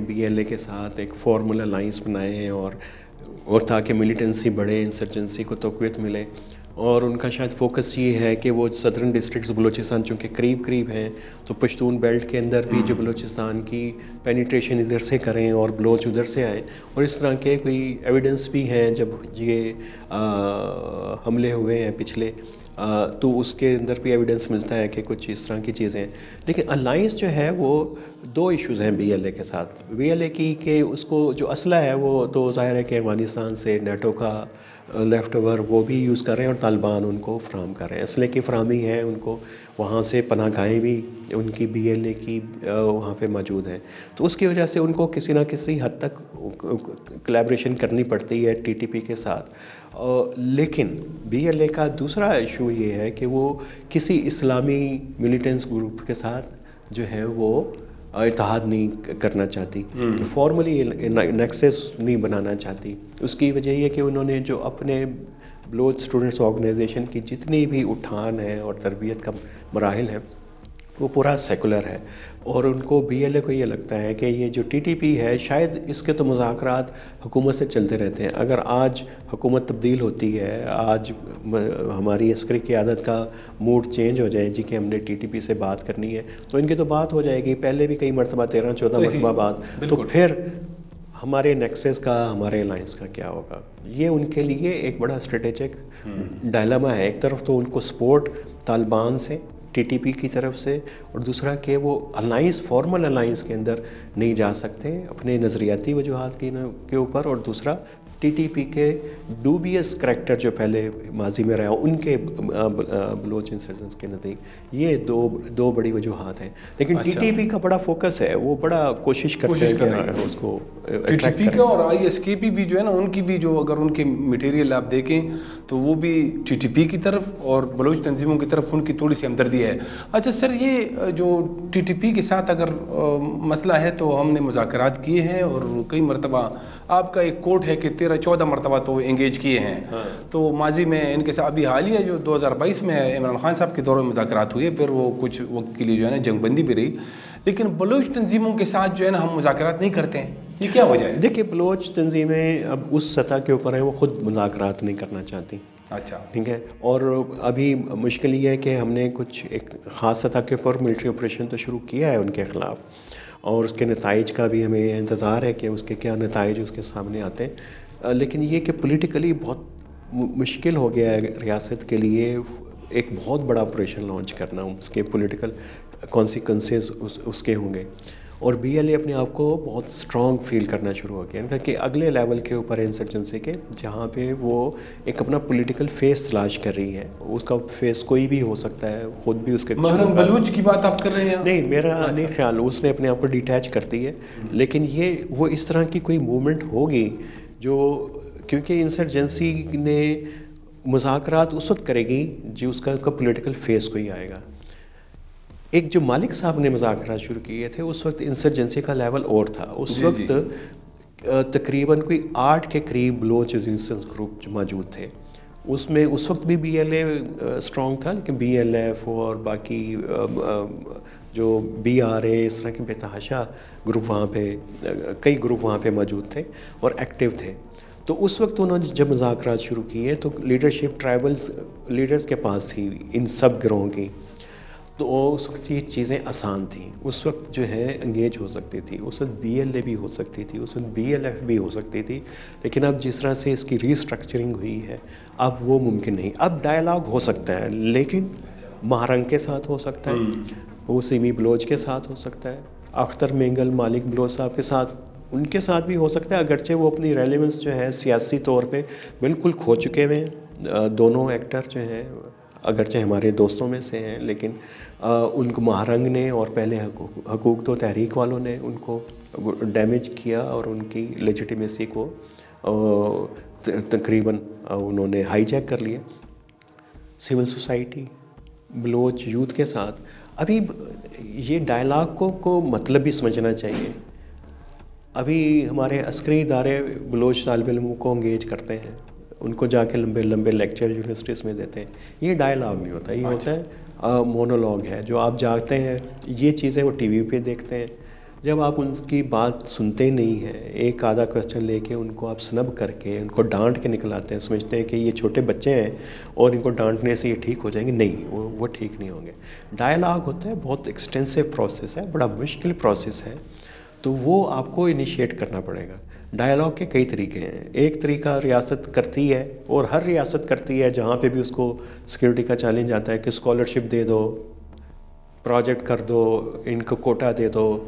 بی ایل اے کے ساتھ ایک فارمل الائنس بنائیں اور تاکہ ملیٹنسی بڑھے, انسرجنسی کو تقویت ملے. اور ان کا شاید فوکس یہ ہے کہ وہ سدرن ڈسٹرکٹس بلوچستان چونکہ قریب ہیں, تو پشتون بیلٹ کے اندر بھی جو بلوچستان کی پینیٹریشن ادھر سے کریں اور بلوچ ادھر سے آئیں. اور اس طرح کے کوئی ایویڈنس بھی ہیں جب یہ حملے ہوئے ہیں پچھلے, تو اس کے اندر بھی ایویڈنس ملتا ہے کہ کچھ اس طرح کی چیزیں. لیکن الائنس جو ہے وہ 2 ایشوز ہیں بی ایل اے کے ساتھ. بی ایل اے کی کہ اس کو جو اسلحہ ہے وہ تو ظاہر ہے کہ افغانستان سے نیٹو کا لیفٹ اوور وہ بھی یوز کر رہے ہیں, اور طالبان ان کو فراہم کر رہے ہیں. اسلحے کی فراہمی ہے ان کو, وہاں سے پناہ گاہیں بھی ان کی بی ایل اے کی وہاں پہ موجود ہیں. تو اس کی وجہ سے ان کو کسی نہ کسی حد تک کولیبریشن کرنی پڑتی ہے ٹی ٹی پی کے ساتھ. لیکن بی ایل اے کا دوسرا ایشو یہ ہے کہ وہ کسی اسلامی ملیٹنس گروپ کے ساتھ جو ہے وہ اتحاد نہیں کرنا چاہتی, فارملی نیکسس نہیں بنانا چاہتی. اس کی وجہ یہ کہ انہوں نے جو اپنے بلوچ اسٹوڈنٹس آرگنائزیشن کی جتنی بھی اٹھان ہے اور تربیت کا مراحل ہے وہ پورا سیکولر ہے. اور ان کو بی ایل اے کو یہ لگتا ہے کہ یہ جو ٹی ٹی پی ہے شاید اس کے تو مذاکرات حکومت سے چلتے رہتے ہیں, اگر آج حکومت تبدیل ہوتی ہے, آج ہماری عسکری قیادت کا موڈ چینج ہو جائے جی کہ ہم نے ٹی ٹی پی سے بات کرنی ہے, تو ان کی تو بات ہو جائے گی. پہلے بھی کئی مرتبہ 13-14 مرتبہ بات, تو پھر ہمارے نیکسس کا, ہمارے الائنس کا کیا ہوگا؟ یہ ان کے لیے ایک بڑا اسٹریٹجک ڈائلاما ہے. ایک طرف تو ان کو سپورٹ طالبان سے, ٹی ٹی پی کی طرف سے, اور دوسرا کہ وہ الائنس, فارمل الائنس کے اندر نہیں جا سکتے اپنے نظریاتی وجوہات کے اوپر, اور دوسرا ٹی ٹی پی کے ڈوبیس کریکٹر جو پہلے ماضی میں رہا ان کے بلوچ انسرجنس کے نزدیک. یہ دو بڑی وجوہات ہیں. لیکن ٹی ٹی پی کا بڑا فوکس ہے, وہ بڑا کوشش کرتے ہیں کہ اس کو ٹی ٹی پی کا, اور آئی ایس کے پی بھی جو ہے نا ان کی بھی جو اگر ان کے میٹیریل آپ دیکھیں تو وہ بھی ٹی ٹی پی کی طرف اور بلوچ تنظیموں کی طرف ان کی تھوڑی سی ہمدردی ہے. اچھا سر, یہ جو ٹی ٹی پی کے ساتھ اگر مسئلہ ہے تو ہم نے مذاکرات کیے ہیں, اور کئی مرتبہ آپ کا ایک کوٹ ہے کہ 13-14 مرتبہ تو انگیج کیے ہیں. تو ماضی میں ان کے ساتھ ابھی حالیہ جو 2022 میں عمران خان صاحب کے دور میں مذاکرات ہوئے, پھر وہ کچھ وقت کے لیے جو ہے نا جنگ بندی بھی رہی, لیکن بلوچ تنظیموں کے ساتھ جو ہے نا ہم مذاکرات نہیں کرتے ہیں. یہ کیا وجہ ہے؟ دیکھیے بلوچ تنظیمیں اب اس سطح کے اوپر ہیں, وہ خود مذاکرات نہیں کرنا چاہتی. اچھا ٹھیک ہے. اور ابھی مشکل یہ ہے کہ ہم نے کچھ ایک خاص سطح کے اوپر ملٹری آپریشن تو شروع کیا ہے ان کے خلاف, اور اس کے نتائج کا بھی ہمیں انتظار ہے کہ اس کے کیا نتائج اس کے سامنے آتے ہیں. لیکن یہ کہ پولیٹیکلی بہت مشکل ہو گیا ہے ریاست کے لیے ایک بہت بڑا آپریشن لانچ کرنا, اس کے پولیٹیکل کانسیکوینسز اس کے ہوں گے. اور بی ایل اے اپنے آپ کو بہت اسٹرانگ فیل کرنا شروع ہو گیا کہ اگلے لیول کے اوپر انسرجنسی کے, جہاں پہ وہ ایک اپنا پولیٹیکل فیس تلاش کر رہی ہے. اس کا فیس کوئی بھی ہو سکتا ہے, خود بھی اس کے محرم بلوچ کی بات آپ کر رہے ہیں؟ نہیں, میرا نہیں خیال, اس نے اپنے آپ کو ڈیٹیچ کر دی ہے. لیکن یہ وہ اس طرح کی کوئی موومنٹ ہوگی جو, کیونکہ انسرجنسی نے مذاکرات اس وقت کرے گی جو اس کا پولیٹیکل فیس کوئی آئے گا. ایک جو مالک صاحب نے مذاکرات شروع کیے تھے اس وقت انسرجنسی کا لیول اور تھا. اس وقت تقریباً کوئی 8 کے قریب بلوچ ریزسٹنس گروپ موجود تھے. اس میں اس وقت بھی بی ایل اے اسٹرانگ تھا, لیکن بی ایل ایف اور باقی جو بی آر اے اس طرح کے بے تحاشا گروپ وہاں پہ, کئی گروپ وہاں پہ موجود تھے اور ایکٹیو تھے. تو اس وقت انہوں نے جب مذاکرات شروع کیے تو لیڈرشپ ٹرائبلز لیڈرز کے پاس تھی ان سب گروہوں کی. تو اس وقت یہ چیزیں آسان تھیں, اس وقت جو ہے انگیج ہو سکتی تھی, اس وقت بی ایل اے بھی ہو سکتی تھی, اس وقت بی ایل ایف بھی ہو سکتی تھی. لیکن اب جس طرح سے اس کی ری اسٹرکچرنگ ہوئی ہے اب وہ ممکن نہیں. اب ڈائلاگ ہو سکتا ہے لیکن مہرنگ کے ساتھ ہو سکتا ہے, وہ سیمی بلوچ کے ساتھ ہو سکتا ہے, اختر مینگل مالک بلوچ صاحب کے ساتھ, ان کے ساتھ بھی ہو سکتا ہے. اگرچہ وہ اپنی ریلیونس جو ہے سیاسی طور پہ بالکل کھو چکے ہوئے ہیں دونوں ایکٹر جو ہیں, اگرچہ ہمارے دوستوں میں سے ہیں, لیکن ان کو مہرنگ نے اور پہلے حقوق تو تحریک والوں نے ان کو ڈیمیج کیا اور ان کی لیجیٹیمیسی کو تقریباً انہوں نے ہائی جیک کر لیا. سول سوسائٹی بلوچ یوتھ کے ساتھ ابھی یہ ڈائلاگ کو مطلب بھی سمجھنا چاہیے. ابھی ہمارے عسکری ادارے بلوچ طالب علموں کو انگیج کرتے ہیں, ان کو جا کے لمبے لمبے لیکچر یونیورسٹیز میں دیتے ہیں. یہ ڈائلاگ نہیں ہوتا, یہ ہوتا ہے مونولوگ ہے جو آپ جاگتے ہیں. یہ چیزیں وہ ٹی وی پہ دیکھتے ہیں, جب آپ ان کی بات سنتے نہیں ہیں, ایک آدھا کوسچن لے کے ان کو آپ سنب کر کے ان کو ڈانٹ کے نکلاتے ہیں, سمجھتے ہیں کہ یہ چھوٹے بچے ہیں اور ان کو ڈانٹنے سے یہ ٹھیک ہو جائیں گے. نہیں, وہ ٹھیک نہیں ہوں گے. ڈائلاگ ہوتا ہے بہت ایکسٹینسو پروسیس ہے, بڑا مشکل پروسیس ہے, تو وہ آپ کو انیشیٹ کرنا پڑے گا. ڈائلاگ کے کئی طریقے ہیں. ایک طریقہ ریاست کرتی ہے اور ہر ریاست کرتی ہے جہاں پہ بھی اس کو سیکورٹی کا چیلنج آتا ہے کہ اسکالرشپ دے دو, پروجیکٹ کر دو, ان کو کوٹا دے دو.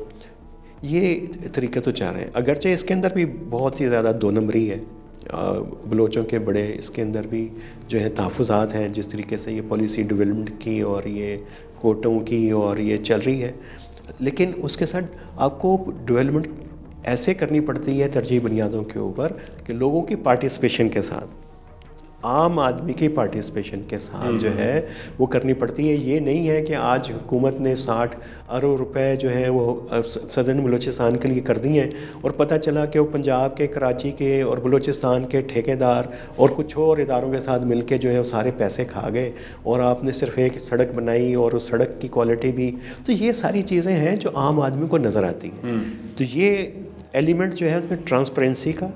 یہ طریقے تو چاہ رہے ہیں, اگرچہ اس کے اندر بھی بہت ہی زیادہ دو نمبری ہے. بلوچوں کے بڑے اس کے اندر بھی جو ہے تحفظات ہیں, جس طریقے سے یہ پالیسی ڈیولپمنٹ کی اور یہ کوٹوں کی اور یہ چل رہی ہے. لیکن اس کے ساتھ آپ کو ڈیولپمنٹ ایسے کرنی پڑتی ہے ترجیح بنیادوں کے اوپر کہ لوگوں کی پارٹیسپیشن کے ساتھ, عام آدمی کی پارٹیسپیشن کے ساتھ جو ہے وہ کرنی پڑتی ہے. یہ نہیں ہے کہ آج حکومت نے 60 ارب روپے جو ہے وہ صدرن بلوچستان کے لیے کر دی ہیں اور پتہ چلا کہ وہ پنجاب کے, کراچی کے اور بلوچستان کے ٹھیکیدار اور کچھ اور اداروں کے ساتھ مل کے جو ہے وہ سارے پیسے کھا گئے, اور آپ نے صرف ایک سڑک بنائی اور اس سڑک کی کوالٹی بھی. تو یہ ساری چیزیں ہیں جو عام آدمی کو نظر آتی ہیں. تو یہ ایلیمنٹ جو ہے اس میں ٹرانسپیرنسی کا,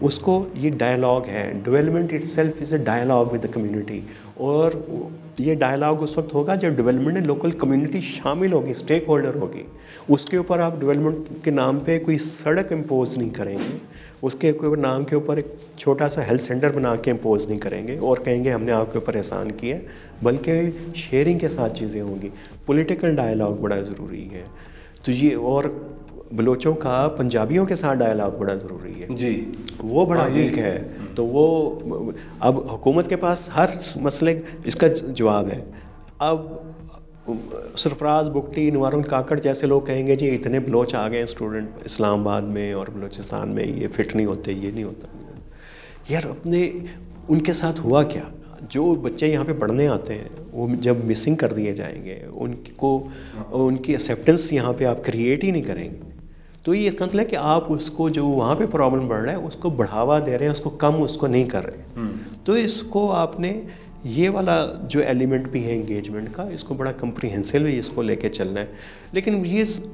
اس کو یہ ڈائلاگ ہے. Development it self is a dialogue with the community, اور یہ ڈائلاگ اس وقت ہوگا جب ڈیولپمنٹ میں لوکل کمیونٹی شامل ہوگی, اسٹیک ہولڈر ہوگی. اس کے اوپر آپ ڈیولپمنٹ کے نام پہ کوئی سڑک امپوز نہیں کریں گے, اس کے نام کے اوپر ایک چھوٹا سا ہیلتھ سینٹر بنا کے امپوز نہیں کریں گے اور کہیں گے ہم نے آپ کے اوپر احسان کیا, بلکہ شیئرنگ کے ساتھ چیزیں ہوں گی. پولیٹیکل ڈائلاگ بڑا ضروری ہے. تو یہ, اور بلوچوں کا پنجابیوں کے ساتھ ڈائلاگ بڑا ضروری ہے جی, وہ بڑا ویک ہے. تو وہ اب حکومت کے پاس ہر مسئلے اس کا جواب ہے. اب سرفراز بگٹی, نوارن کاکڑ جیسے لوگ کہیں گے جی اتنے بلوچ آ گئے ہیں اسٹوڈنٹ اسلام آباد میں اور بلوچستان میں, یہ فٹ نہیں ہوتے, یہ نہیں ہوتا. یار اپنے ان کے ساتھ ہوا کیا؟ جو بچے یہاں پہ پڑھنے آتے ہیں وہ جب مسنگ کر دیے جائیں گے, ان کی ایکسیپٹنس یہاں پہ آپ کریٹ ہی نہیں کریں گے, تو یہ اس کا مطلب ہے کہ آپ اس کو جو وہاں پہ پرابلم بڑھ رہا ہے اس کو بڑھاوا دے رہے ہیں, اس کو کم اس کو نہیں کر رہے. تو اس کو آپ نے یہ والا جو ایلیمنٹ بھی ہے انگیجمنٹ کا, اس کو بڑا کمپریہنسولی اس کو لے کے چلنا ہے. لیکن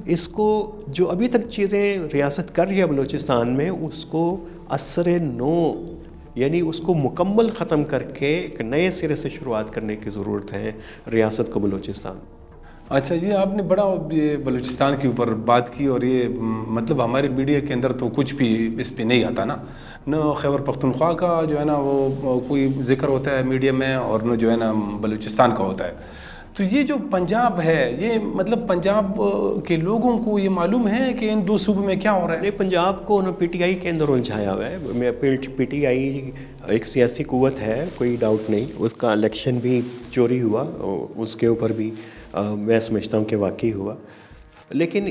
اس کو جو ابھی تک چیزیں ریاست کر رہی ہے بلوچستان میں, اس کو اثر نو یعنی اس کو مکمل ختم کر کے ایک نئے سرے سے شروعات کرنے کی ضرورت ہے ریاست کو بلوچستان. اچھا جی، آپ نے بڑا یہ بلوچستان کے اوپر بات کی، اور یہ مطلب ہمارے میڈیا کے اندر تو کچھ بھی اس پہ نہیں آتا نا، نہ خیبر پختونخوا کا جو ہے نا وہ کوئی ذکر ہوتا ہے میڈیا میں، اور نہ جو ہے نا بلوچستان کا ہوتا ہے. تو یہ جو پنجاب ہے، یہ مطلب پنجاب کے لوگوں کو یہ معلوم ہے کہ ان دو صوبوں میں کیا ہو رہا ہے؟ نہیں، پنجاب کو انہوں پی ٹی آئی کے اندر الجھایا ہوا ہے. پی ٹی آئی ایک سیاسی قوت ہے، کوئی ڈاؤٹ نہیں. اس کا الیکشن بھی چوری ہوا، اس کے اوپر بھی میں سمجھتا ہوں کہ واقعی ہوا. لیکن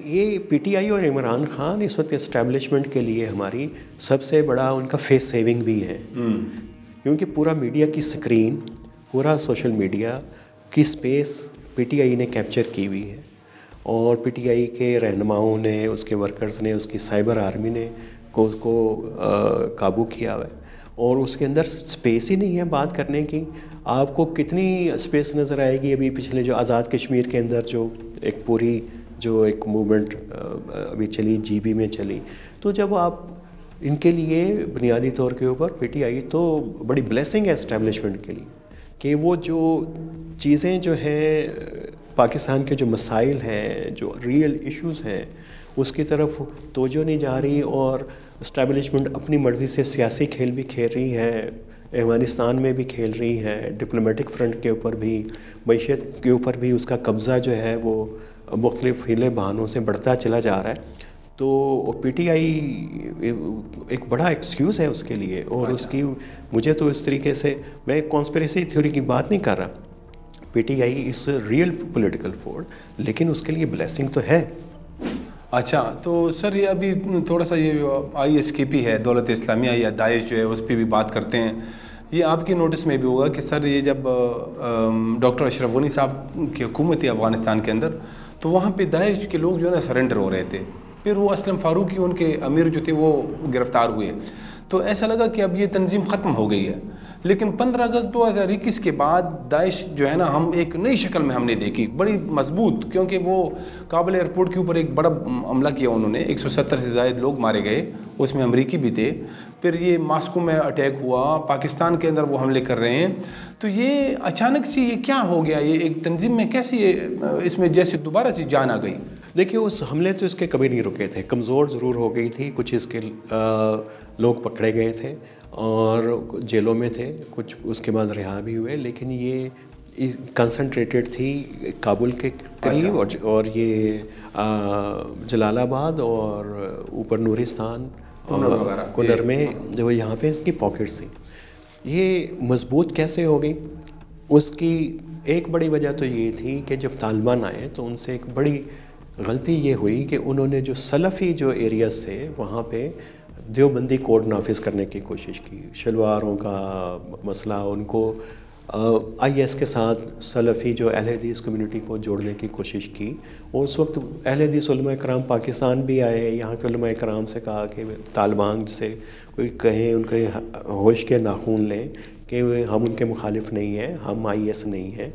یہ پی ٹی آئی اور عمران خان اس وقت اسٹیبلشمنٹ کے لیے ہماری سب سے بڑا ان کا فیس سیونگ بھی ہے. کیونکہ پورا میڈیا کی سکرین، پورا سوشل میڈیا کی سپیس پی ٹی آئی نے کیپچر کی ہوئی ہے، اور پی ٹی آئی کے رہنماؤں نے، اس کے ورکرز نے، اس کی سائبر آرمی نے اس کو قابو کیا ہوا ہے. اور اس کے اندر سپیس ہی نہیں ہے بات کرنے کی. آپ کو کتنی سپیس نظر آئے گی ابھی پچھلے جو آزاد کشمیر کے اندر جو ایک پوری جو ایک موومنٹ ابھی چلی جی بی میں چلی. تو جب آپ ان کے لیے بنیادی طور کے اوپر پی ٹی آئی تو بڑی بلیسنگ ہے اسٹیبلشمنٹ کے لیے، کہ وہ جو چیزیں جو ہیں پاکستان کے جو مسائل ہیں، جو ریئل ایشوز ہیں، اس کی طرف توجہ نہیں جا رہی، اور اسٹیبلشمنٹ اپنی مرضی سے سیاسی کھیل بھی کھیل رہی ہے، افغانستان میں بھی کھیل رہی ہے، ڈپلومیٹک فرنٹ کے اوپر بھی، معیشت کے اوپر بھی اس کا قبضہ جو ہے وہ مختلف ہیلے بہانوں سے بڑھتا چلا جا رہا ہے. تو پی ٹی آئی ایک بڑا ایکسکیوز ہے اس کے لیے. اور اس کی مجھے تو اس طریقے سے، میں کانسپریسی تھیوری کی بات نہیں کر رہا، P T I is real political force, لیکن اس کے لیے بلیسنگ تو ہے. اچھا، تو سر یہ ابھی تھوڑا سا یہ آئی ایس کے پی ہے، دولت اسلامیہ یا داعش جو ہے، اس پہ بھی بات کرتے ہیں. یہ آپ کی نوٹس میں بھی ہوگا کہ سر یہ جب ڈاکٹر اشرف غنی صاحب کی حکومت تھی افغانستان کے اندر، تو وہاں پہ داعش کے لوگ جو ہے نا سرنڈر ہو رہے تھے. پھر وہ اسلم فاروقی ان کے امیر جو تھے وہ گرفتار ہوئے، تو ایسا لگا کہ اب یہ تنظیم ختم ہو گئی ہے. لیکن 15 اگست 2021 کے بعد داعش جو ہے نا ہم ایک نئی شکل میں ہم نے دیکھی، بڑی مضبوط، کیونکہ وہ کابل ایئرپورٹ کے اوپر ایک بڑا حملہ کیا انہوں نے، 170 سے زائد لوگ مارے گئے، اس میں امریکی بھی تھے. پھر یہ ماسکو میں اٹیک ہوا، پاکستان کے اندر وہ حملے کر رہے ہیں. تو یہ اچانک سے یہ کیا ہو گیا؟ یہ ایک تنظیم میں کیسی اس میں جیسے دوبارہ سے جان آ گئی؟ دیکھیے، اس حملے تو اس کے کبھی نہیں رکے تھے، کمزور ضرور ہو گئی تھی، کچھ اس کے لوگ پکڑے گئے تھے اور جیلوں میں تھے، کچھ اس کے بعد رہا بھی ہوئے، لیکن یہ کنسنٹریٹڈ تھی کابل کے قریب. اور یہ جلال آباد اور اوپر نورستان کنر میں جو یہاں پہ اس کی پاکٹس تھیں. یہ مضبوط کیسے ہو گئی؟ اس کی ایک بڑی وجہ تو یہ تھی کہ جب طالبان آئے تو ان سے ایک بڑی غلطی یہ ہوئی کہ انہوں نے جو سلفی جو ایریاز تھے وہاں پہ دیوبندی کوڈ نافذ کرنے کی کوشش کی. شلواروں کا مسئلہ، ان کو آئی ایس کے ساتھ سلفی جو اہل حدیث کمیونٹی کو جوڑنے کی کوشش کی. اور اس وقت اہل حدیث علماء کرام پاکستان بھی آئے، یہاں کے علماء کرام سے کہا کہ طالبان سے کوئی کہیں، ان کے ہوش کے ناخون لیں کہ ہم ان کے مخالف نہیں ہیں، ہم آئی ایس نہیں ہیں.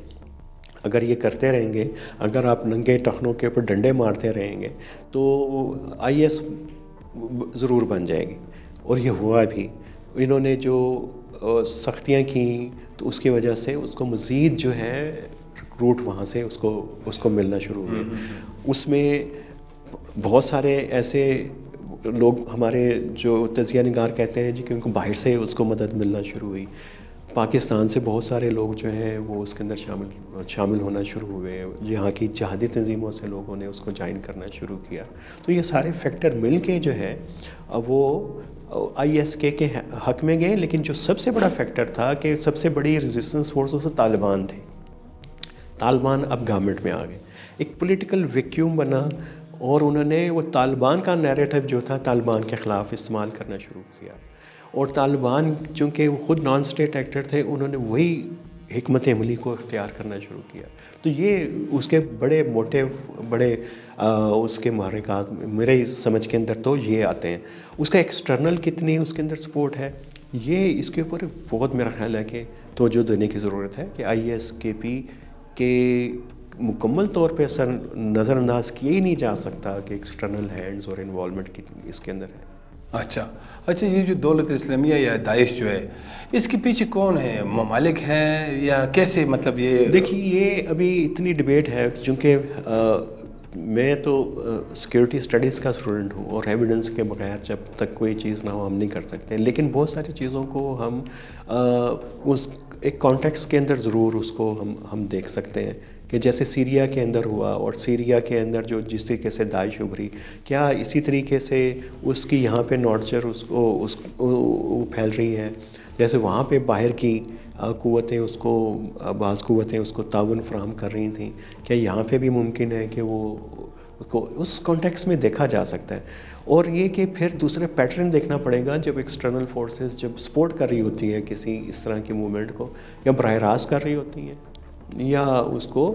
اگر یہ کرتے رہیں گے، اگر آپ ننگے ٹخنوں کے اوپر ڈنڈے مارتے رہیں گے تو آئی ایس ضرور بن جائے گی. اور یہ ہوا بھی. انہوں نے جو سختیاں کیں تو اس کی وجہ سے اس کو مزید جو ہے ریکروٹ وہاں سے اس کو ملنا شروع ہوئے. اس میں بہت سارے ایسے لوگ ہمارے جو تجزیہ نگار کہتے ہیں جی کہ ان کو باہر سے اس کو مدد ملنا شروع ہوئی. پاکستان سے بہت سارے لوگ جو ہیں وہ اس کے اندر شامل ہونا شروع ہوئے. یہاں کی جہادی تنظیموں سے لوگوں نے اس کو جوائن کرنا شروع کیا. تو یہ سارے فیکٹر مل کے جو ہے وہ آئی ایس کے حق میں گئے. لیکن جو سب سے بڑا فیکٹر تھا کہ سب سے بڑی ریزسٹنس فورس اس طالبان تھے. طالبان اب گورنمنٹ میں آ گئے، ایک پولیٹیکل ویکیوم بنا، اور انہوں نے وہ طالبان کا نیریٹو جو تھا طالبان کے خلاف استعمال کرنا شروع کیا. اور طالبان چونکہ وہ خود نان اسٹیٹ ایکٹر تھے، انہوں نے وہی حکمت عملی کو اختیار کرنا شروع کیا. تو یہ اس کے بڑے موٹیو، بڑے اس کے محرکات میرے سمجھ کے اندر تو یہ آتے ہیں. اس کا ایکسٹرنل کتنی اس کے اندر سپورٹ ہے، یہ اس کے اوپر بہت میرا خیال ہے کہ توجہ دینے کی ضرورت ہے کہ آئی ایس کے پی کے مکمل طور پہ نظر انداز کیا ہی نہیں جا سکتا کہ ایکسٹرنل ہینڈز اور انوالومنٹ کتنی اس کے اندر ہے. اچھا اچھا، یہ جو دولت اسلامیہ یا داعش جو ہے، اس کے پیچھے کون ہے؟ ممالک ہیں یا کیسے؟ مطلب یہ دیکھیے یہ ابھی اتنی ڈبیٹ ہے چونکہ میں تو سیکیورٹی اسٹڈیز کا اسٹوڈنٹ ہوں، اور ایویڈنس کے بغیر جب تک کوئی چیز نہ ہو ہم نہیں کر سکتے، لیکن بہت ساری چیزوں کو ہم اس ایک کانٹیکس کے اندر ضرور اس کو ہم دیکھ سکتے ہیں کہ جیسے سیریا کے اندر ہوا، اور سیریا کے اندر جو جس طریقے سے داعش ابھری، کیا اسی طریقے سے اس کی یہاں پہ نارچر اس کو پھیل رہی ہے، جیسے وہاں پہ باہر کی قوتیں اس کو بعض قوتیں اس کو تعاون فراہم کر رہی تھیں، کیا یہاں پہ بھی ممکن ہے کہ وہ کو اس کانٹیکس میں دیکھا جا سکتا ہے؟ اور یہ کہ پھر دوسرے پیٹرن دیکھنا پڑے گا جب ایکسٹرنل فورسز جب سپورٹ کر رہی ہوتی ہے کسی اس طرح کی موومنٹ کو، یا براہ راست کر رہی ہوتی ہیں یا اس کو